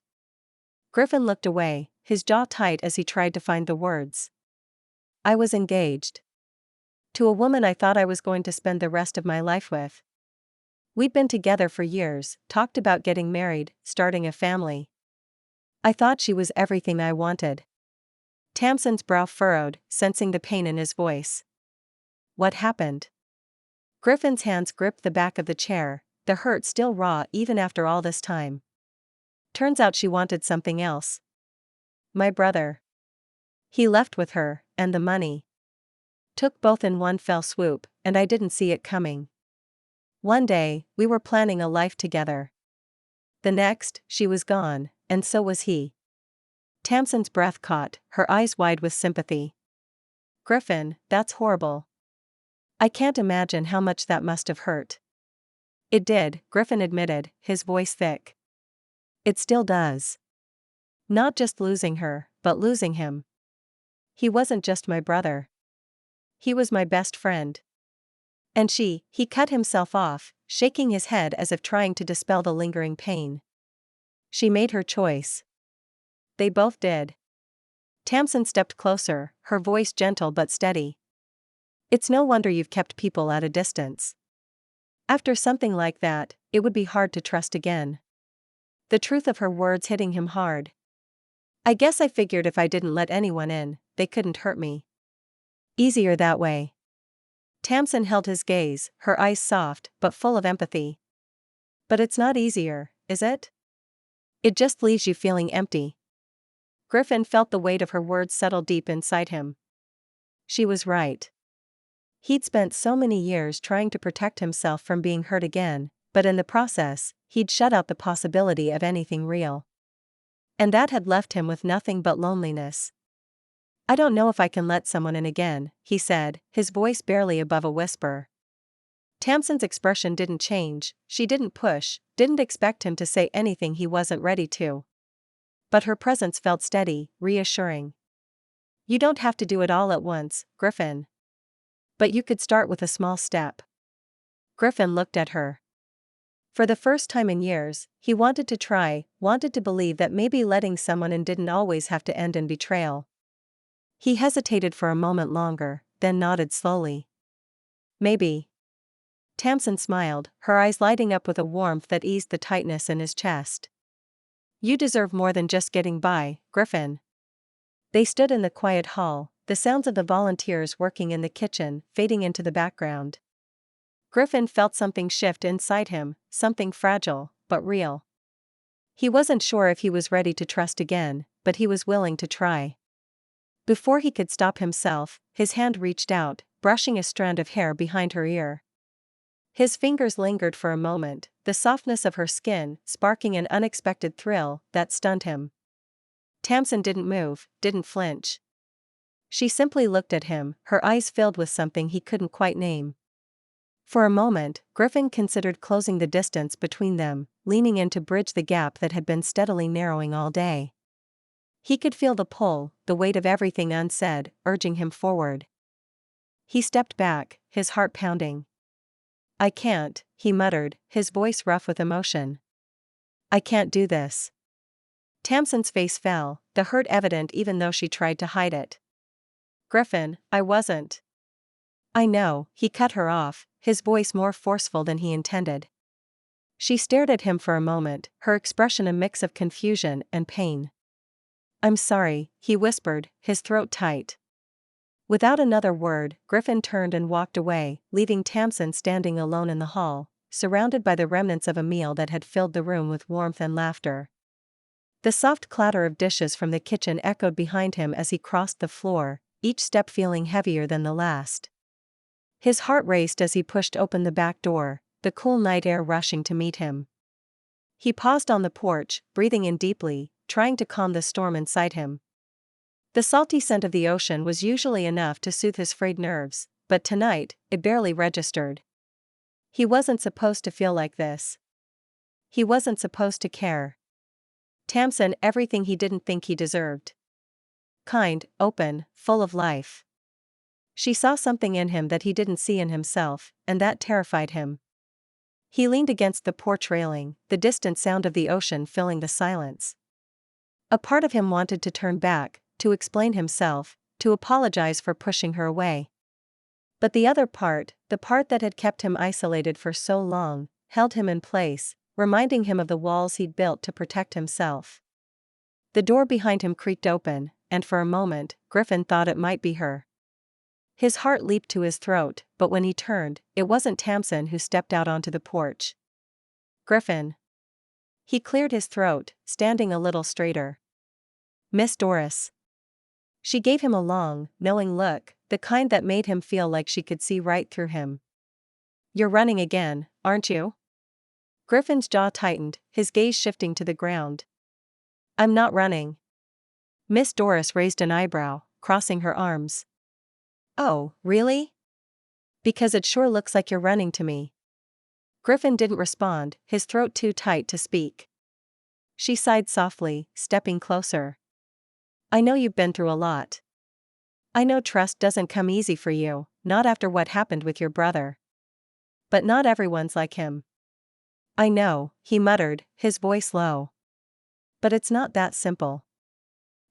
Griffin looked away, his jaw tight as he tried to find the words. I was engaged. To a woman I thought I was going to spend the rest of my life with. We'd been together for years, talked about getting married, starting a family. I thought she was everything I wanted. Tamsin's brow furrowed, sensing the pain in his voice. What happened? Griffin's hands gripped the back of the chair, the hurt still raw even after all this time. Turns out she wanted something else. My brother. He left with her, and the money. Took both in one fell swoop, and I didn't see it coming. One day, we were planning a life together. The next, she was gone, and so was he. Tamsin's breath caught, her eyes wide with sympathy. Griffin, that's horrible. I can't imagine how much that must have hurt. It did, Griffin admitted, his voice thick. It still does. Not just losing her, but losing him. He wasn't just my brother. He was my best friend. And he cut himself off, shaking his head as if trying to dispel the lingering pain. She made her choice. They both did. Tamsin stepped closer, her voice gentle but steady. It's no wonder you've kept people at a distance. After something like that, it would be hard to trust again. The truth of her words hitting him hard. I guess I figured if I didn't let anyone in, they couldn't hurt me. Easier that way. Tamsin held his gaze, her eyes soft but full of empathy. But it's not easier, is it? It just leaves you feeling empty. Griffin felt the weight of her words settle deep inside him. She was right. He'd spent so many years trying to protect himself from being hurt again, but in the process, he'd shut out the possibility of anything real. And that had left him with nothing but loneliness. I don't know if I can let someone in again, he said, his voice barely above a whisper. Tamsin's expression didn't change, she didn't push, didn't expect him to say anything he wasn't ready to. But her presence felt steady, reassuring. You don't have to do it all at once, Griffin. But you could start with a small step. Griffin looked at her. For the first time in years, he wanted to try, wanted to believe that maybe letting someone in didn't always have to end in betrayal. He hesitated for a moment longer, then nodded slowly. Maybe. Tamsin smiled, her eyes lighting up with a warmth that eased the tightness in his chest. You deserve more than just getting by, Griffin. They stood in the quiet hall, the sounds of the volunteers working in the kitchen fading into the background. Griffin felt something shift inside him, something fragile, but real. He wasn't sure if he was ready to trust again, but he was willing to try. Before he could stop himself, his hand reached out, brushing a strand of hair behind her ear. His fingers lingered for a moment, the softness of her skin sparking an unexpected thrill that stunned him. Tamsin didn't move, didn't flinch. She simply looked at him, her eyes filled with something he couldn't quite name. For a moment, Griffin considered closing the distance between them, leaning in to bridge the gap that had been steadily narrowing all day. He could feel the pull, the weight of everything unsaid, urging him forward. He stepped back, his heart pounding. I can't, he muttered, his voice rough with emotion. I can't do this. Tamsin's face fell, the hurt evident even though she tried to hide it. Griffin, I wasn't. I know, he cut her off, his voice more forceful than he intended. She stared at him for a moment, her expression a mix of confusion and pain. I'm sorry, he whispered, his throat tight. Without another word, Griffin turned and walked away, leaving Tamsin standing alone in the hall, surrounded by the remnants of a meal that had filled the room with warmth and laughter. The soft clatter of dishes from the kitchen echoed behind him as he crossed the floor, each step feeling heavier than the last. His heart raced as he pushed open the back door, the cool night air rushing to meet him. He paused on the porch, breathing in deeply, trying to calm the storm inside him. The salty scent of the ocean was usually enough to soothe his frayed nerves, but tonight, it barely registered. He wasn't supposed to feel like this. He wasn't supposed to care. Tamsin, everything he didn't think he deserved. Kind, open, full of life. She saw something in him that he didn't see in himself, and that terrified him. He leaned against the porch railing, the distant sound of the ocean filling the silence. A part of him wanted to turn back, to explain himself, to apologize for pushing her away. But the other part, the part that had kept him isolated for so long, held him in place, reminding him of the walls he'd built to protect himself. The door behind him creaked open, and for a moment, Griffin thought it might be her. His heart leaped to his throat, but when he turned, it wasn't Tamsin who stepped out onto the porch. Griffin. He cleared his throat, standing a little straighter. Miss Doris. She gave him a long, knowing look, the kind that made him feel like she could see right through him. You're running again, aren't you? Griffin's jaw tightened, his gaze shifting to the ground. I'm not running. Miss Doris raised an eyebrow, crossing her arms. Oh, really? Because it sure looks like you're running to me. Griffin didn't respond, his throat too tight to speak. She sighed softly, stepping closer. I know you've been through a lot. I know trust doesn't come easy for you, not after what happened with your brother. But not everyone's like him. I know, he muttered, his voice low. But it's not that simple.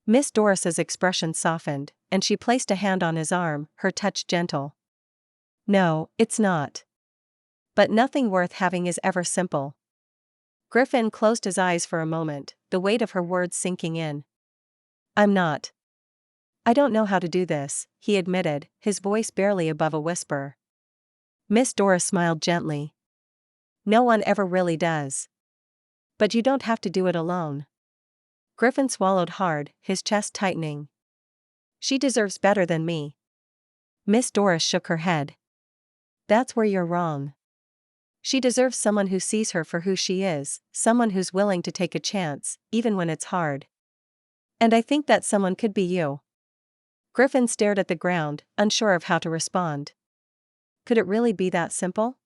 Miss Doris's expression softened, and she placed a hand on his arm, her touch gentle. No, it's not. But nothing worth having is ever simple. Griffin closed his eyes for a moment, the weight of her words sinking in. I'm not. I don't know how to do this, he admitted, his voice barely above a whisper. Miss Doris smiled gently. No one ever really does. But you don't have to do it alone. Griffin swallowed hard, his chest tightening. She deserves better than me. Miss Doris shook her head. That's where you're wrong. She deserves someone who sees her for who she is, someone who's willing to take a chance, even when it's hard. And I think that someone could be you. Griffin stared at the ground, unsure of how to respond. Could it really be that simple?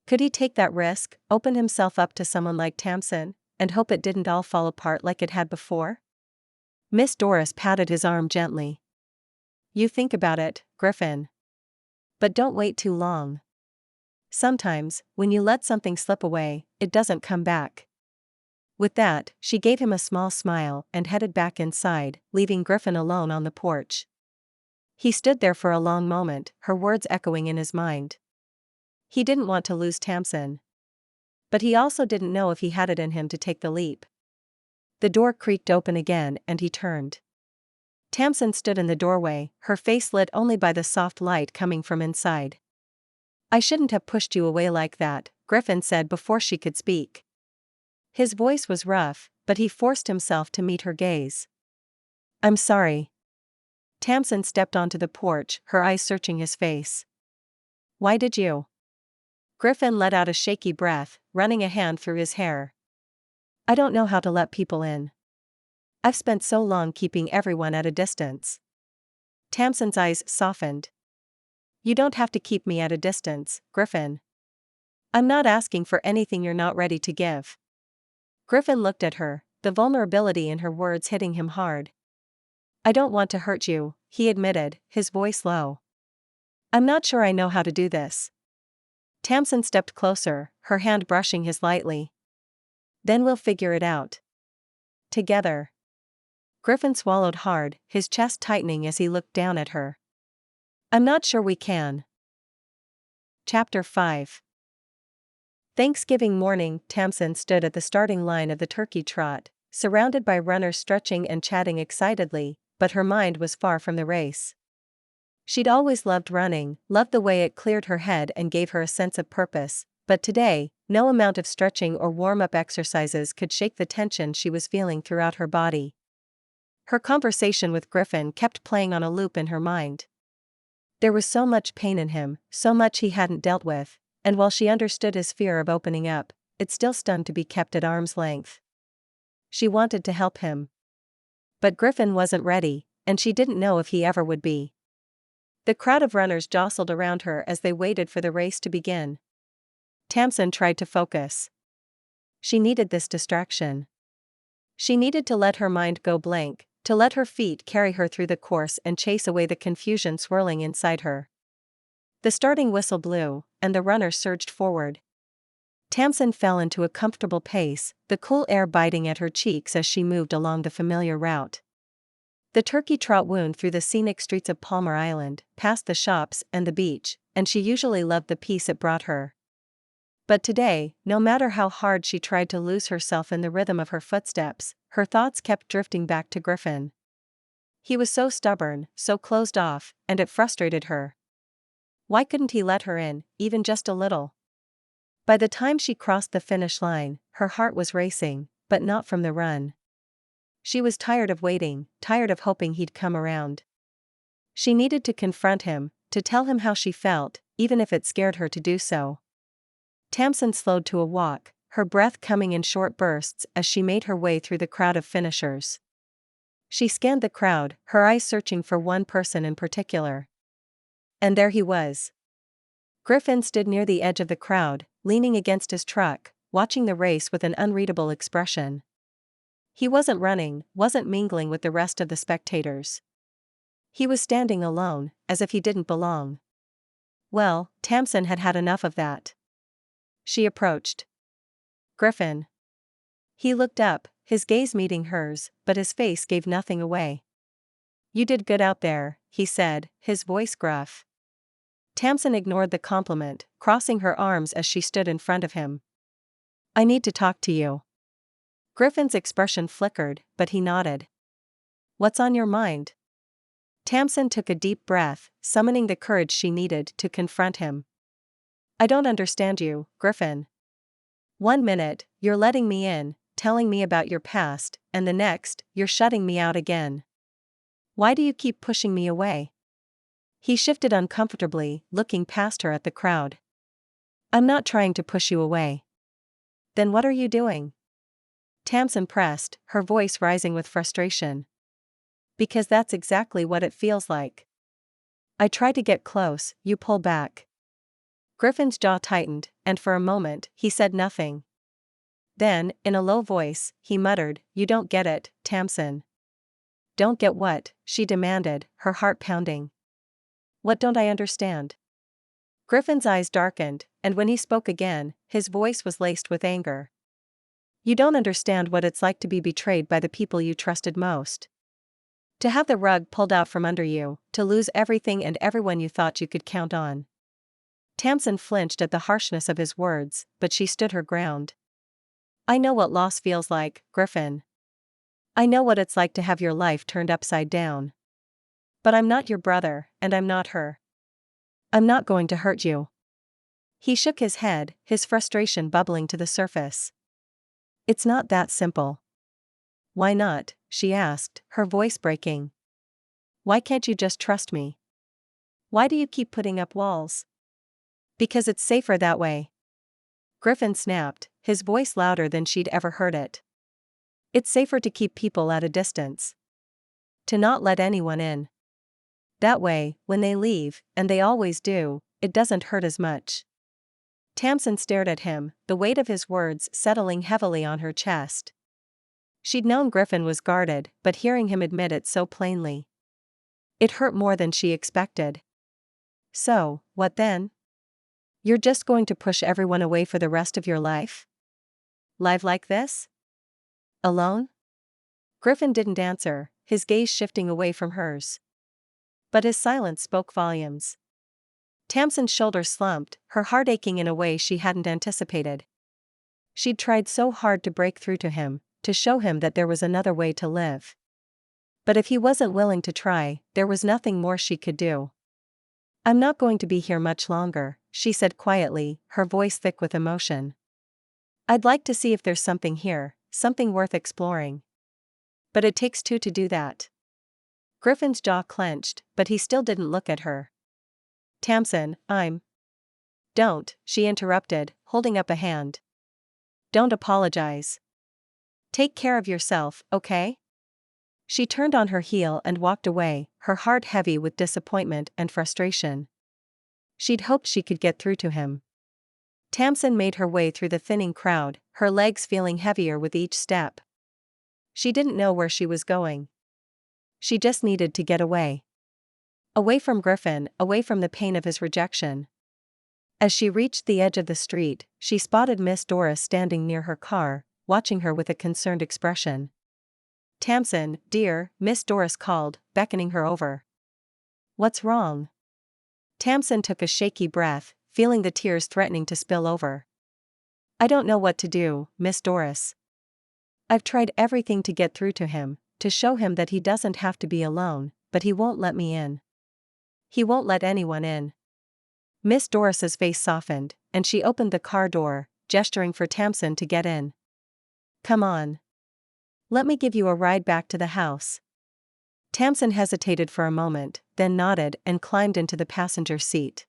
Could he take that risk, open himself up to someone like Tamsin, and hope it didn't all fall apart like it had before? Miss Doris patted his arm gently. You think about it, Griffin. But don't wait too long. Sometimes, when you let something slip away, it doesn't come back. With that, she gave him a small smile and headed back inside, leaving Griffin alone on the porch. He stood there for a long moment, her words echoing in his mind. He didn't want to lose Tamsin. But he also didn't know if he had it in him to take the leap. The door creaked open again and he turned. Tamsin stood in the doorway, her face lit only by the soft light coming from inside. I shouldn't have pushed you away like that, Griffin said before she could speak. His voice was rough, but he forced himself to meet her gaze. I'm sorry. Tamsin stepped onto the porch, her eyes searching his face. Why did you? Griffin let out a shaky breath, running a hand through his hair. I don't know how to let people in. I've spent so long keeping everyone at a distance. Tamsin's eyes softened. You don't have to keep me at a distance, Griffin. I'm not asking for anything you're not ready to give. Griffin looked at her, the vulnerability in her words hitting him hard. I don't want to hurt you, he admitted, his voice low. I'm not sure I know how to do this. Tamsin stepped closer, her hand brushing his lightly. Then we'll figure it out. Together. Griffin swallowed hard, his chest tightening as he looked down at her. I'm not sure we can. Chapter 5. Thanksgiving morning, Tamsin stood at the starting line of the Turkey Trot, surrounded by runners stretching and chatting excitedly, but her mind was far from the race. She'd always loved running, loved the way it cleared her head and gave her a sense of purpose, but today, no amount of stretching or warm-up exercises could shake the tension she was feeling throughout her body. Her conversation with Griffin kept playing on a loop in her mind. There was so much pain in him, so much he hadn't dealt with, and while she understood his fear of opening up, it still stung to be kept at arm's length. She wanted to help him. But Griffin wasn't ready, and she didn't know if he ever would be. The crowd of runners jostled around her as they waited for the race to begin. Tamsin tried to focus. She needed this distraction. She needed to let her mind go blank, to let her feet carry her through the course and chase away the confusion swirling inside her. The starting whistle blew, and the runner surged forward. Tamsin fell into a comfortable pace, the cool air biting at her cheeks as she moved along the familiar route. The Turkey Trot wound through the scenic streets of Palmar Island, past the shops and the beach, and she usually loved the peace it brought her. But today, no matter how hard she tried to lose herself in the rhythm of her footsteps, her thoughts kept drifting back to Griffin. He was so stubborn, so closed off, and it frustrated her. Why couldn't he let her in, even just a little? By the time she crossed the finish line, her heart was racing, but not from the run. She was tired of waiting, tired of hoping he'd come around. She needed to confront him, to tell him how she felt, even if it scared her to do so. Tamsin slowed to a walk, her breath coming in short bursts as she made her way through the crowd of finishers. She scanned the crowd, her eyes searching for one person in particular. And there he was. Griffin stood near the edge of the crowd, leaning against his truck, watching the race with an unreadable expression. He wasn't running, wasn't mingling with the rest of the spectators. He was standing alone, as if he didn't belong. Well, Tamsin had had enough of that. She approached. Griffin. He looked up, his gaze meeting hers, but his face gave nothing away. You did good out there, he said, his voice gruff. Tamsin ignored the compliment, crossing her arms as she stood in front of him. I need to talk to you. Griffin's expression flickered, but he nodded. What's on your mind? Tamsin took a deep breath, summoning the courage she needed to confront him. I don't understand you, Griffin. 1 minute, you're letting me in, telling me about your past, and the next, you're shutting me out again. Why do you keep pushing me away? He shifted uncomfortably, looking past her at the crowd. I'm not trying to push you away. Then what are you doing? Tamsin pressed, her voice rising with frustration. Because that's exactly what it feels like. I try to get close, you pull back. Griffin's jaw tightened, and for a moment, he said nothing. Then, in a low voice, he muttered, You don't get it, Tamsin. Don't get what? She demanded, her heart pounding. What don't I understand? Griffin's eyes darkened, and when he spoke again, his voice was laced with anger. You don't understand what it's like to be betrayed by the people you trusted most. To have the rug pulled out from under you, to lose everything and everyone you thought you could count on. Tamsin flinched at the harshness of his words, but she stood her ground. I know what loss feels like, Griffin. I know what it's like to have your life turned upside down. But I'm not your brother, and I'm not her. I'm not going to hurt you. He shook his head, his frustration bubbling to the surface. It's not that simple. Why not? She asked, her voice breaking. Why can't you just trust me? Why do you keep putting up walls? Because it's safer that way. Griffin snapped, his voice louder than she'd ever heard it. It's safer to keep people at a distance. To not let anyone in. That way, when they leave, and they always do, it doesn't hurt as much. Tamsin stared at him, the weight of his words settling heavily on her chest. She'd known Griffin was guarded, but hearing him admit it so plainly. It hurt more than she expected. So, what then? You're just going to push everyone away for the rest of your life? Live like this? Alone? Griffin didn't answer, his gaze shifting away from hers. But his silence spoke volumes. Tamsin's shoulders slumped, her heart aching in a way she hadn't anticipated. She'd tried so hard to break through to him, to show him that there was another way to live. But if he wasn't willing to try, there was nothing more she could do. I'm not going to be here much longer, she said quietly, her voice thick with emotion. I'd like to see if there's something here, something worth exploring. But it takes two to do that. Griffin's jaw clenched, but he still didn't look at her. Tamsin, Don't, she interrupted, holding up a hand. Don't apologize. Take care of yourself, okay? She turned on her heel and walked away, her heart heavy with disappointment and frustration. She'd hoped she could get through to him. Tamsin made her way through the thinning crowd, her legs feeling heavier with each step. She didn't know where she was going. She just needed to get away. Away from Griffin, away from the pain of his rejection. As she reached the edge of the street, she spotted Miss Doris standing near her car, watching her with a concerned expression. "Tamsin, dear," Miss Doris called, beckoning her over. "What's wrong?" Tamsin took a shaky breath, feeling the tears threatening to spill over. "I don't know what to do, Miss Doris. I've tried everything to get through to him, to show him that he doesn't have to be alone, but he won't let me in. He won't let anyone in." Miss Doris's face softened, and she opened the car door, gesturing for Tamsin to get in. "Come on. Let me give you a ride back to the house." Tamsin hesitated for a moment, then nodded and climbed into the passenger seat.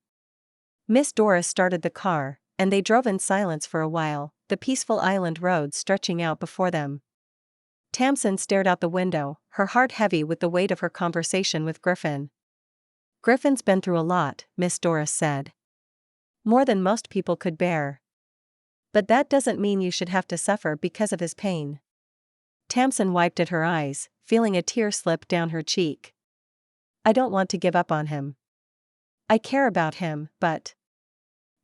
Miss Doris started the car, and they drove in silence for a while, the peaceful island road stretching out before them. Tamsin stared out the window, her heart heavy with the weight of her conversation with Griffin. "Griffin's been through a lot," Miss Doris said. "More than most people could bear. But that doesn't mean you should have to suffer because of his pain." Tamsin wiped at her eyes, feeling a tear slip down her cheek. "I don't want to give up on him. I care about him, but..."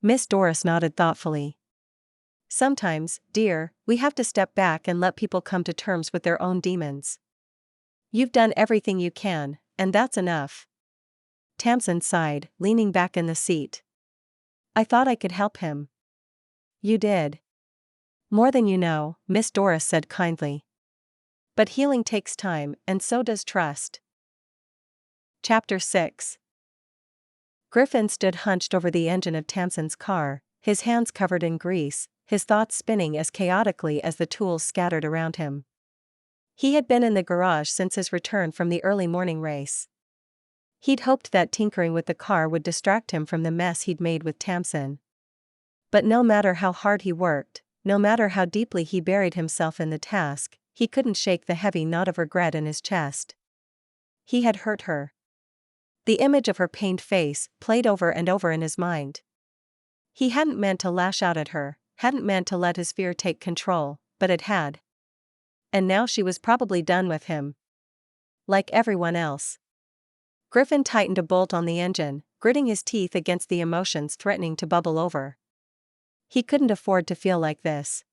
Miss Doris nodded thoughtfully. "Sometimes, dear, we have to step back and let people come to terms with their own demons. You've done everything you can, and that's enough." Tamsin sighed, leaning back in the seat. "I thought I could help him." "You did. More than you know," Miss Doris said kindly. "But healing takes time, and so does trust." Chapter 6. Griffin stood hunched over the engine of Tamsin's car, his hands covered in grease, his thoughts spinning as chaotically as the tools scattered around him. He had been in the garage since his return from the early morning race. He'd hoped that tinkering with the car would distract him from the mess he'd made with Tamsin. But no matter how hard he worked, no matter how deeply he buried himself in the task, he couldn't shake the heavy knot of regret in his chest. He had hurt her. The image of her pained face played over and over in his mind. He hadn't meant to lash out at her, hadn't meant to let his fear take control, but it had. And now she was probably done with him. Like everyone else. Griffin tightened a bolt on the engine, gritting his teeth against the emotions threatening to bubble over. He couldn't afford to feel like this.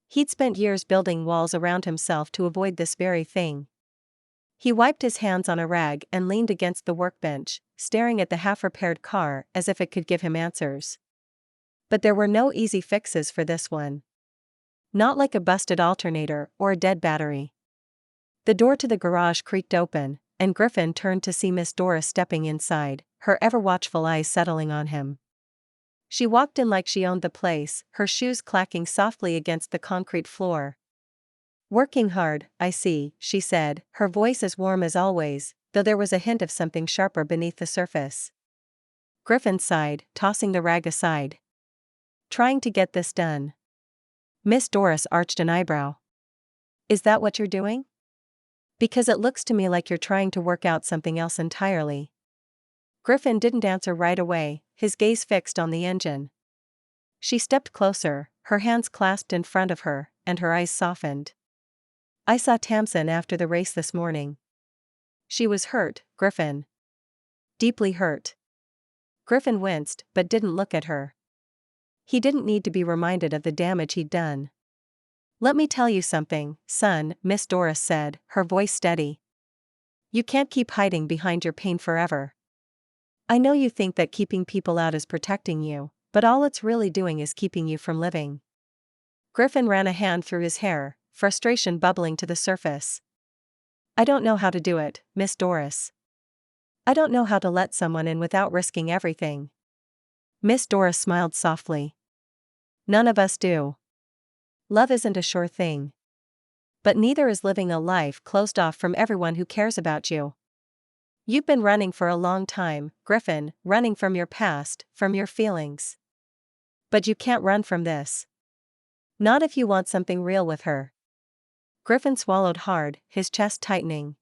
He'd spent years building walls around himself to avoid this very thing. He wiped his hands on a rag and leaned against the workbench, staring at the half-repaired car as if it could give him answers. But there were no easy fixes for this one. Not like a busted alternator or a dead battery. The door to the garage creaked open, and Griffin turned to see Miss Doris stepping inside, her ever-watchful eyes settling on him. She walked in like she owned the place, her shoes clacking softly against the concrete floor. "Working hard, I see," she said, her voice as warm as always, though there was a hint of something sharper beneath the surface. Griffin sighed, tossing the rag aside. "Trying to get this done." Miss Doris arched an eyebrow. "Is that what you're doing? Because it looks to me like you're trying to work out something else entirely." Griffin didn't answer right away, his gaze fixed on the engine. She stepped closer, her hands clasped in front of her, and her eyes softened. "I saw Tamsin after the race this morning. She was hurt, Griffin. Deeply hurt." Griffin winced, but didn't look at her. He didn't need to be reminded of the damage he'd done. "Let me tell you something, son," Miss Doris said, her voice steady. "You can't keep hiding behind your pain forever. I know you think that keeping people out is protecting you, but all it's really doing is keeping you from living." Griffin ran a hand through his hair, frustration bubbling to the surface. "I don't know how to do it, Miss Doris. I don't know how to let someone in without risking everything." Miss Doris smiled softly. "None of us do. Love isn't a sure thing. But neither is living a life closed off from everyone who cares about you. You've been running for a long time, Griffin, running from your past, from your feelings. But you can't run from this. Not if you want something real with her." Griffin swallowed hard, his chest tightening.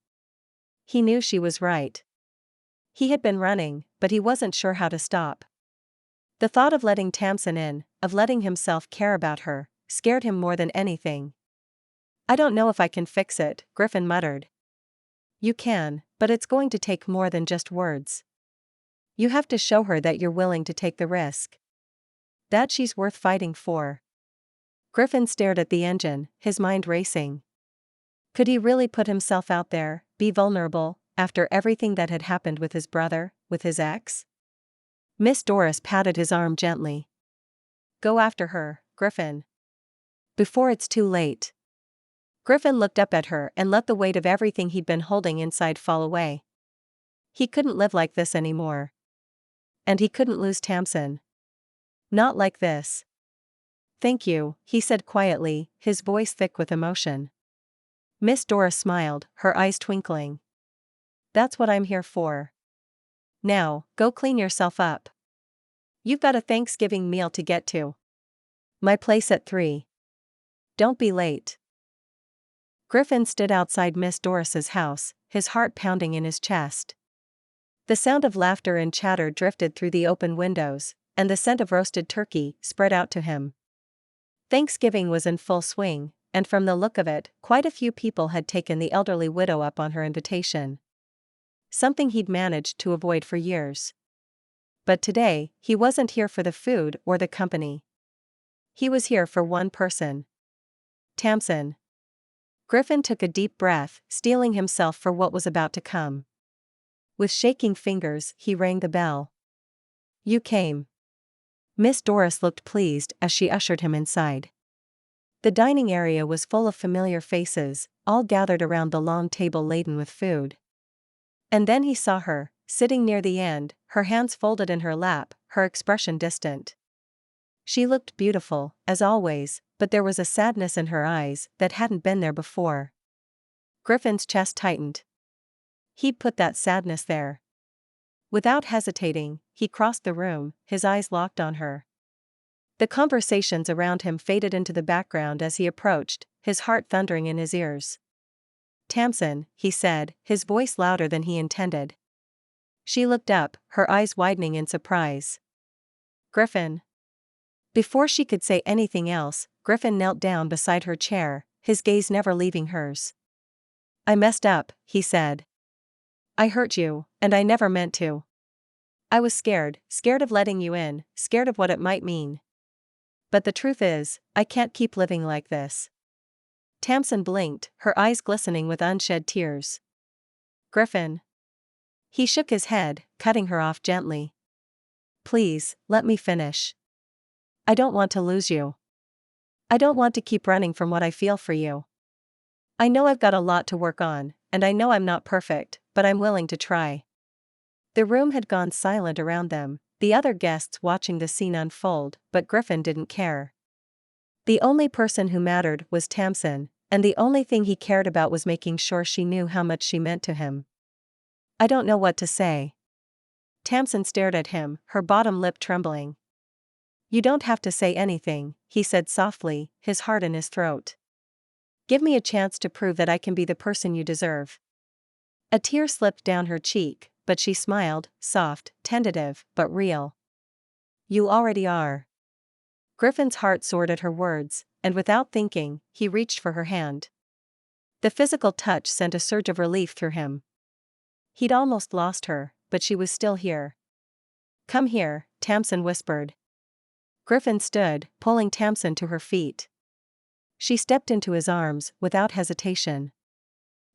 He knew she was right. He had been running, but he wasn't sure how to stop. The thought of letting Tamsin in, of letting himself care about her, scared him more than anything. "I don't know if I can fix it," Griffin muttered. You can, but it's going to take more than just words. You have to show her that you're willing to take the risk. That she's worth fighting for. Griffin stared at the engine, his mind racing. Could he really put himself out there, be vulnerable, after everything that had happened with his brother, with his ex? Miss Doris patted his arm gently. Go after her, Griffin. Before it's too late. Griffin looked up at her and let the weight of everything he'd been holding inside fall away. He couldn't live like this anymore. And he couldn't lose Tamsin. Not like this. Thank you, he said quietly, his voice thick with emotion. Miss Doris smiled, her eyes twinkling. That's what I'm here for. Now, go clean yourself up. You've got a Thanksgiving meal to get to. My place at 3. Don't be late. Griffin stood outside Miss Doris's house, his heart pounding in his chest. The sound of laughter and chatter drifted through the open windows, and the scent of roasted turkey spread out to him. Thanksgiving was in full swing, and from the look of it, quite a few people had taken the elderly widow up on her invitation. Something he'd managed to avoid for years. But today, he wasn't here for the food or the company. He was here for one person. Tamsin. Griffin took a deep breath, steeling himself for what was about to come. With shaking fingers, he rang the bell. You came. Miss Doris looked pleased as she ushered him inside. The dining area was full of familiar faces, all gathered around the long table laden with food. And then he saw her, sitting near the end, her hands folded in her lap, her expression distant. She looked beautiful, as always, but there was a sadness in her eyes that hadn't been there before. Griffin's chest tightened. He'd put that sadness there. Without hesitating, he crossed the room, his eyes locked on her. The conversations around him faded into the background as he approached, his heart thundering in his ears. Tamsin, he said, his voice louder than he intended. She looked up, her eyes widening in surprise. Griffin. Before she could say anything else, Griffin knelt down beside her chair, his gaze never leaving hers. I messed up, he said. I hurt you, and I never meant to. I was scared of letting you in, scared of what it might mean. But the truth is, I can't keep living like this. Tamsin blinked, her eyes glistening with unshed tears. Griffin. He shook his head, cutting her off gently. Please, let me finish. I don't want to lose you. I don't want to keep running from what I feel for you. I know I've got a lot to work on, and I know I'm not perfect, but I'm willing to try. The room had gone silent around them, the other guests watching the scene unfold, but Griffin didn't care. The only person who mattered was Tamsin, and the only thing he cared about was making sure she knew how much she meant to him. I don't know what to say. Tamsin stared at him, her bottom lip trembling. You don't have to say anything, he said softly, his heart in his throat. Give me a chance to prove that I can be the person you deserve. A tear slipped down her cheek, but she smiled, soft, tentative, but real. You already are. Griffin's heart soared at her words, and without thinking, he reached for her hand. The physical touch sent a surge of relief through him. He'd almost lost her, but she was still here. Come here, Tamsin whispered. Griffin stood, pulling Tamsin to her feet. She stepped into his arms, without hesitation.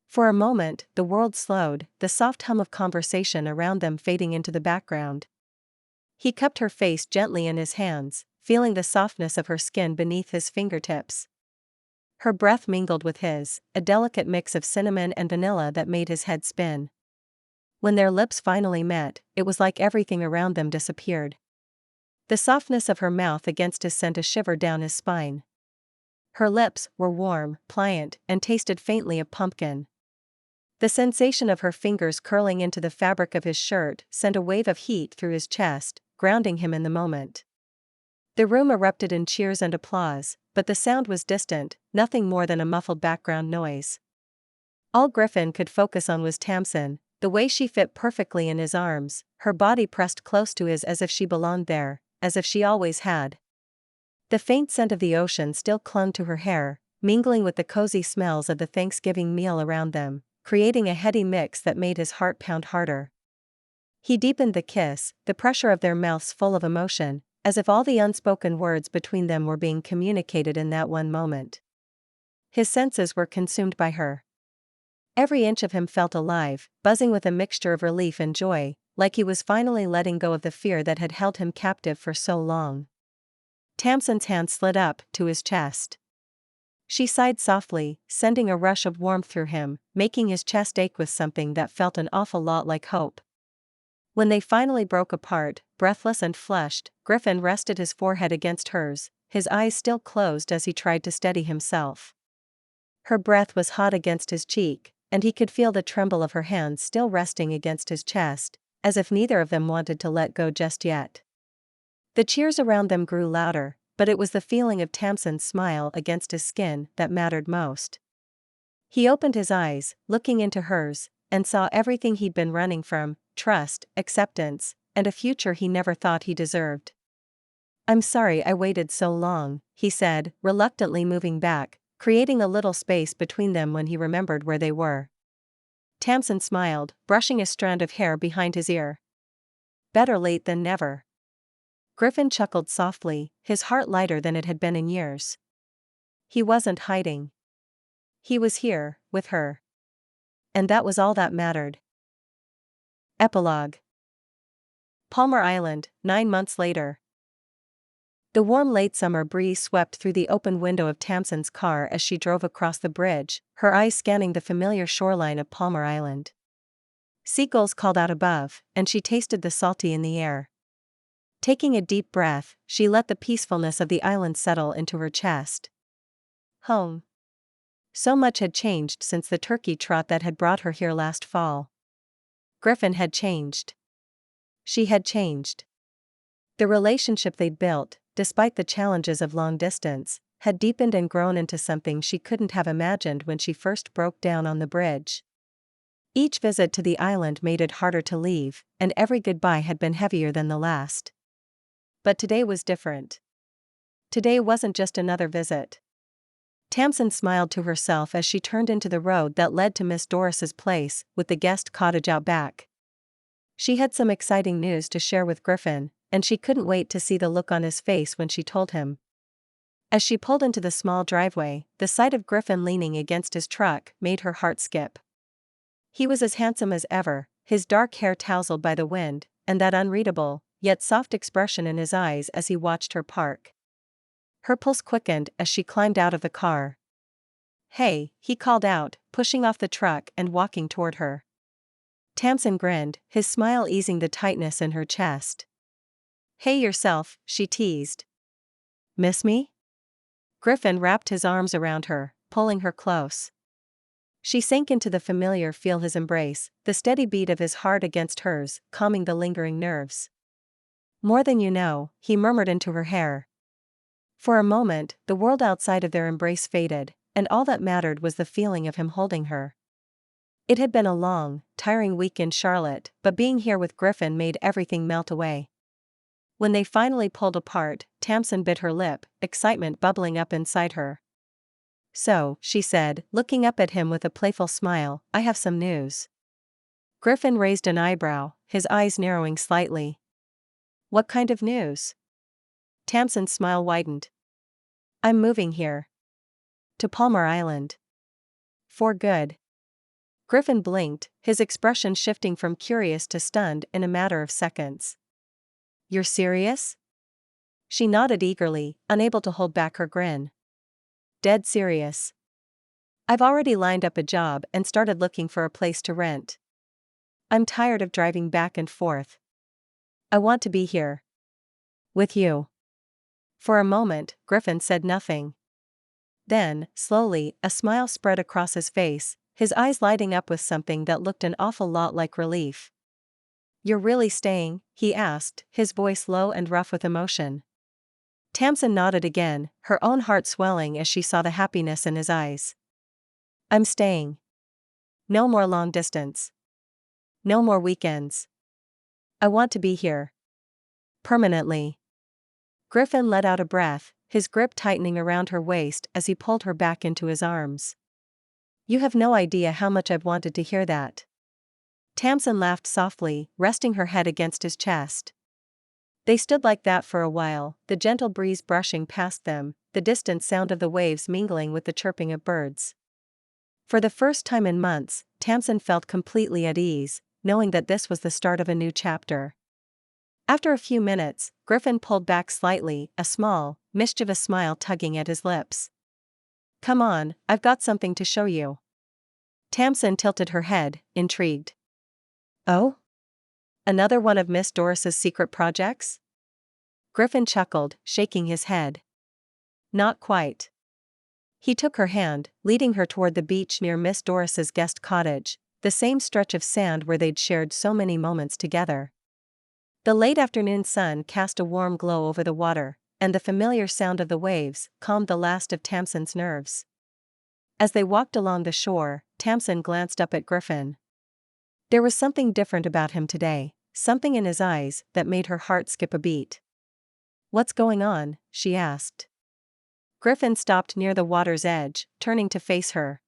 For a moment, the world slowed, the soft hum of conversation around them fading into the background. He cupped her face gently in his hands, feeling the softness of her skin beneath his fingertips. Her breath mingled with his, a delicate mix of cinnamon and vanilla that made his head spin. When their lips finally met, it was like everything around them disappeared. The softness of her mouth against his sent a shiver down his spine. Her lips were warm, pliant, and tasted faintly of pumpkin. The sensation of her fingers curling into the fabric of his shirt sent a wave of heat through his chest, grounding him in the moment. The room erupted in cheers and applause, but the sound was distant, nothing more than a muffled background noise. All Griffin could focus on was Tamsin, the way she fit perfectly in his arms, her body pressed close to his as if she belonged there, as if she always had. The faint scent of the ocean still clung to her hair, mingling with the cozy smells of the Thanksgiving meal around them, creating a heady mix that made his heart pound harder. He deepened the kiss, the pressure of their mouths full of emotion, as if all the unspoken words between them were being communicated in that one moment. His senses were consumed by her. Every inch of him felt alive, buzzing with a mixture of relief and joy, like he was finally letting go of the fear that had held him captive for so long. Tamsin's hand slid up to his chest. She sighed softly, sending a rush of warmth through him, making his chest ache with something that felt an awful lot like hope. When they finally broke apart, breathless and flushed, Griffin rested his forehead against hers, his eyes still closed as he tried to steady himself. Her breath was hot against his cheek, and he could feel the tremble of her hands still resting against his chest, as if neither of them wanted to let go just yet. The cheers around them grew louder, but it was the feeling of Tamsin's smile against his skin that mattered most. He opened his eyes, looking into hers, and saw everything he'd been running from: trust, acceptance, and a future he never thought he deserved. "I'm sorry I waited so long," he said, reluctantly moving back, creating a little space between them when he remembered where they were. Tamsin smiled, brushing a strand of hair behind his ear. "Better late than never." Griffin chuckled softly, his heart lighter than it had been in years. He wasn't hiding. He was here, with her. And that was all that mattered. Epilogue. Palmar Island, 9 months later. The warm late summer breeze swept through the open window of Tamsin's car as she drove across the bridge, her eyes scanning the familiar shoreline of Palmar Island. Seagulls called out above, and she tasted the salty in the air. Taking a deep breath, she let the peacefulness of the island settle into her chest. Home. So much had changed since the Turkey Trot that had brought her here last fall. Griffin had changed. She had changed. The relationship they'd built, despite the challenges of long distance, had deepened and grown into something she couldn't have imagined when she first broke down on the bridge. Each visit to the island made it harder to leave, and every goodbye had been heavier than the last. But today was different. Today wasn't just another visit. Tamsin smiled to herself as she turned into the road that led to Miss Doris's place, with the guest cottage out back. She had some exciting news to share with Griffin, and she couldn't wait to see the look on his face when she told him. As she pulled into the small driveway, the sight of Griffin leaning against his truck made her heart skip. He was as handsome as ever, his dark hair tousled by the wind, and that unreadable, yet soft expression in his eyes as he watched her park. Her pulse quickened as she climbed out of the car. "Hey," he called out, pushing off the truck and walking toward her. Tamsin grinned, his smile easing the tightness in her chest. "Hey yourself," she teased. "Miss me?" Griffin wrapped his arms around her, pulling her close. She sank into the familiar feel of his embrace, the steady beat of his heart against hers, calming the lingering nerves. "More than you know," he murmured into her hair. For a moment, the world outside of their embrace faded, and all that mattered was the feeling of him holding her. It had been a long, tiring week in Charlotte, but being here with Griffin made everything melt away. When they finally pulled apart, Tamsin bit her lip, excitement bubbling up inside her. "So," she said, looking up at him with a playful smile, "I have some news." Griffin raised an eyebrow, his eyes narrowing slightly. "What kind of news?" Tamsin's smile widened. "I'm moving here. To Palmar Island. For good." Griffin blinked, his expression shifting from curious to stunned in a matter of seconds. "You're serious?" She nodded eagerly, unable to hold back her grin. "Dead serious. I've already lined up a job and started looking for a place to rent. I'm tired of driving back and forth. I want to be here. With you." For a moment, Griffin said nothing. Then, slowly, a smile spread across his face, his eyes lighting up with something that looked an awful lot like relief. "You're really staying?" he asked, his voice low and rough with emotion. Tamsin nodded again, her own heart swelling as she saw the happiness in his eyes. "I'm staying. No more long distance. No more weekends. I want to be here. Permanently." Griffin let out a breath, his grip tightening around her waist as he pulled her back into his arms. You have no idea how much I've wanted to hear that. Tamsin laughed softly, resting her head against his chest. They stood like that for a while, the gentle breeze brushing past them, the distant sound of the waves mingling with the chirping of birds. For the first time in months, Tamsin felt completely at ease, knowing that this was the start of a new chapter. After a few minutes, Griffin pulled back slightly, a small, mischievous smile tugging at his lips. Come on, I've got something to show you. Tamsin tilted her head, intrigued. Oh? Another one of Miss Doris's secret projects? Griffin chuckled, shaking his head. Not quite. He took her hand, leading her toward the beach near Miss Doris's guest cottage, the same stretch of sand where they'd shared so many moments together. The late afternoon sun cast a warm glow over the water, and the familiar sound of the waves calmed the last of Tamsin's nerves. As they walked along the shore, Tamsin glanced up at Griffin. There was something different about him today, something in his eyes that made her heart skip a beat. What's going on? She asked. Griffin stopped near the water's edge, turning to face her.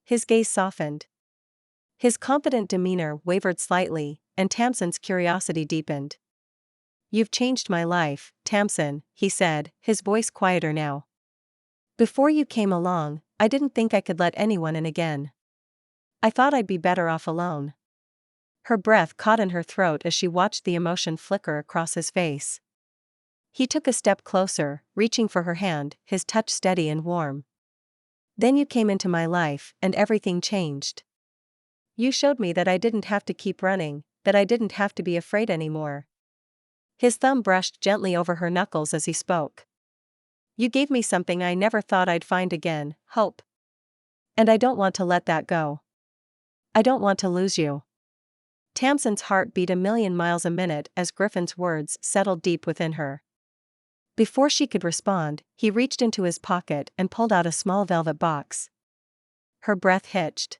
His gaze softened. His confident demeanor wavered slightly, and Tamsin's curiosity deepened. You've changed my life, Tamsin, he said, his voice quieter now. Before you came along, I didn't think I could let anyone in again. I thought I'd be better off alone. Her breath caught in her throat as she watched the emotion flicker across his face. He took a step closer, reaching for her hand, his touch steady and warm. Then you came into my life, and everything changed. You showed me that I didn't have to keep running, that I didn't have to be afraid anymore. His thumb brushed gently over her knuckles as he spoke. You gave me something I never thought I'd find again, hope. And I don't want to let that go. I don't want to lose you. Tamsin's heart beat a million miles a minute as Griffin's words settled deep within her. Before she could respond, he reached into his pocket and pulled out a small velvet box. Her breath hitched.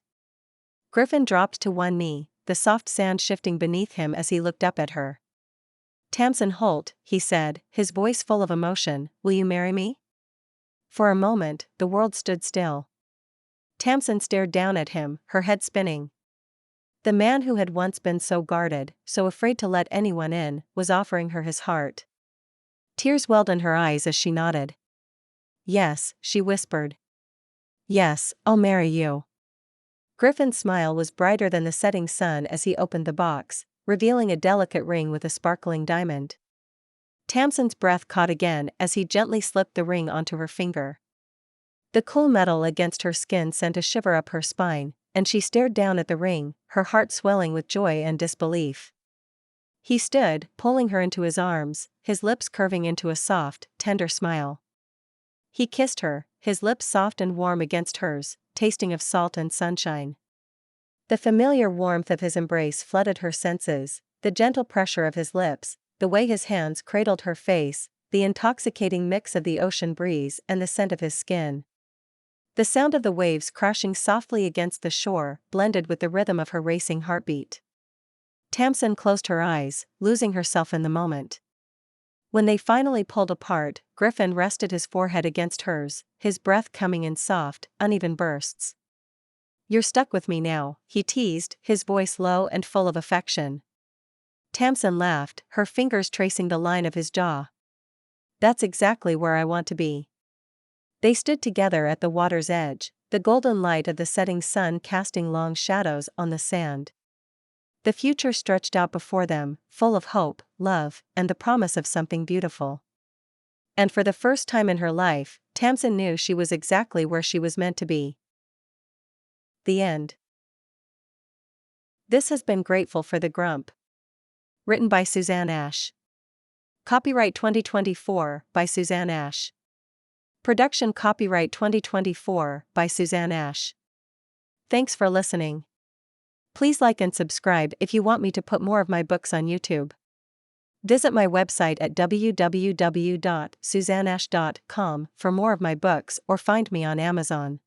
Griffin dropped to one knee, the soft sand shifting beneath him as he looked up at her. Tamsin Holt, he said, his voice full of emotion, will you marry me? For a moment, the world stood still. Tamsin stared down at him, her head spinning. The man who had once been so guarded, so afraid to let anyone in, was offering her his heart. Tears welled in her eyes as she nodded. Yes, she whispered. Yes, I'll marry you. Griffin's smile was brighter than the setting sun as he opened the box, revealing a delicate ring with a sparkling diamond. Tamsin's breath caught again as he gently slipped the ring onto her finger. The cool metal against her skin sent a shiver up her spine, and she stared down at the ring, her heart swelling with joy and disbelief. He stood, pulling her into his arms, his lips curving into a soft, tender smile. He kissed her, his lips soft and warm against hers, tasting of salt and sunshine. The familiar warmth of his embrace flooded her senses, the gentle pressure of his lips, the way his hands cradled her face, the intoxicating mix of the ocean breeze and the scent of his skin. The sound of the waves crashing softly against the shore blended with the rhythm of her racing heartbeat. Tamsin closed her eyes, losing herself in the moment. When they finally pulled apart, Griffin rested his forehead against hers, his breath coming in soft, uneven bursts. You're stuck with me now, he teased, his voice low and full of affection. Tamsin laughed, her fingers tracing the line of his jaw. That's exactly where I want to be. They stood together at the water's edge, the golden light of the setting sun casting long shadows on the sand. The future stretched out before them, full of hope, love, and the promise of something beautiful. And for the first time in her life, Tamsin knew she was exactly where she was meant to be. The end. This has been Grateful for the Grump. Written by Suzanne Ash. Copyright 2024 by Suzanne Ash. Production copyright 2024 by Suzanne Ash. Thanks for listening. Please like and subscribe if you want me to put more of my books on YouTube. Visit my website at www.suzanneash.com for more of my books or find me on Amazon.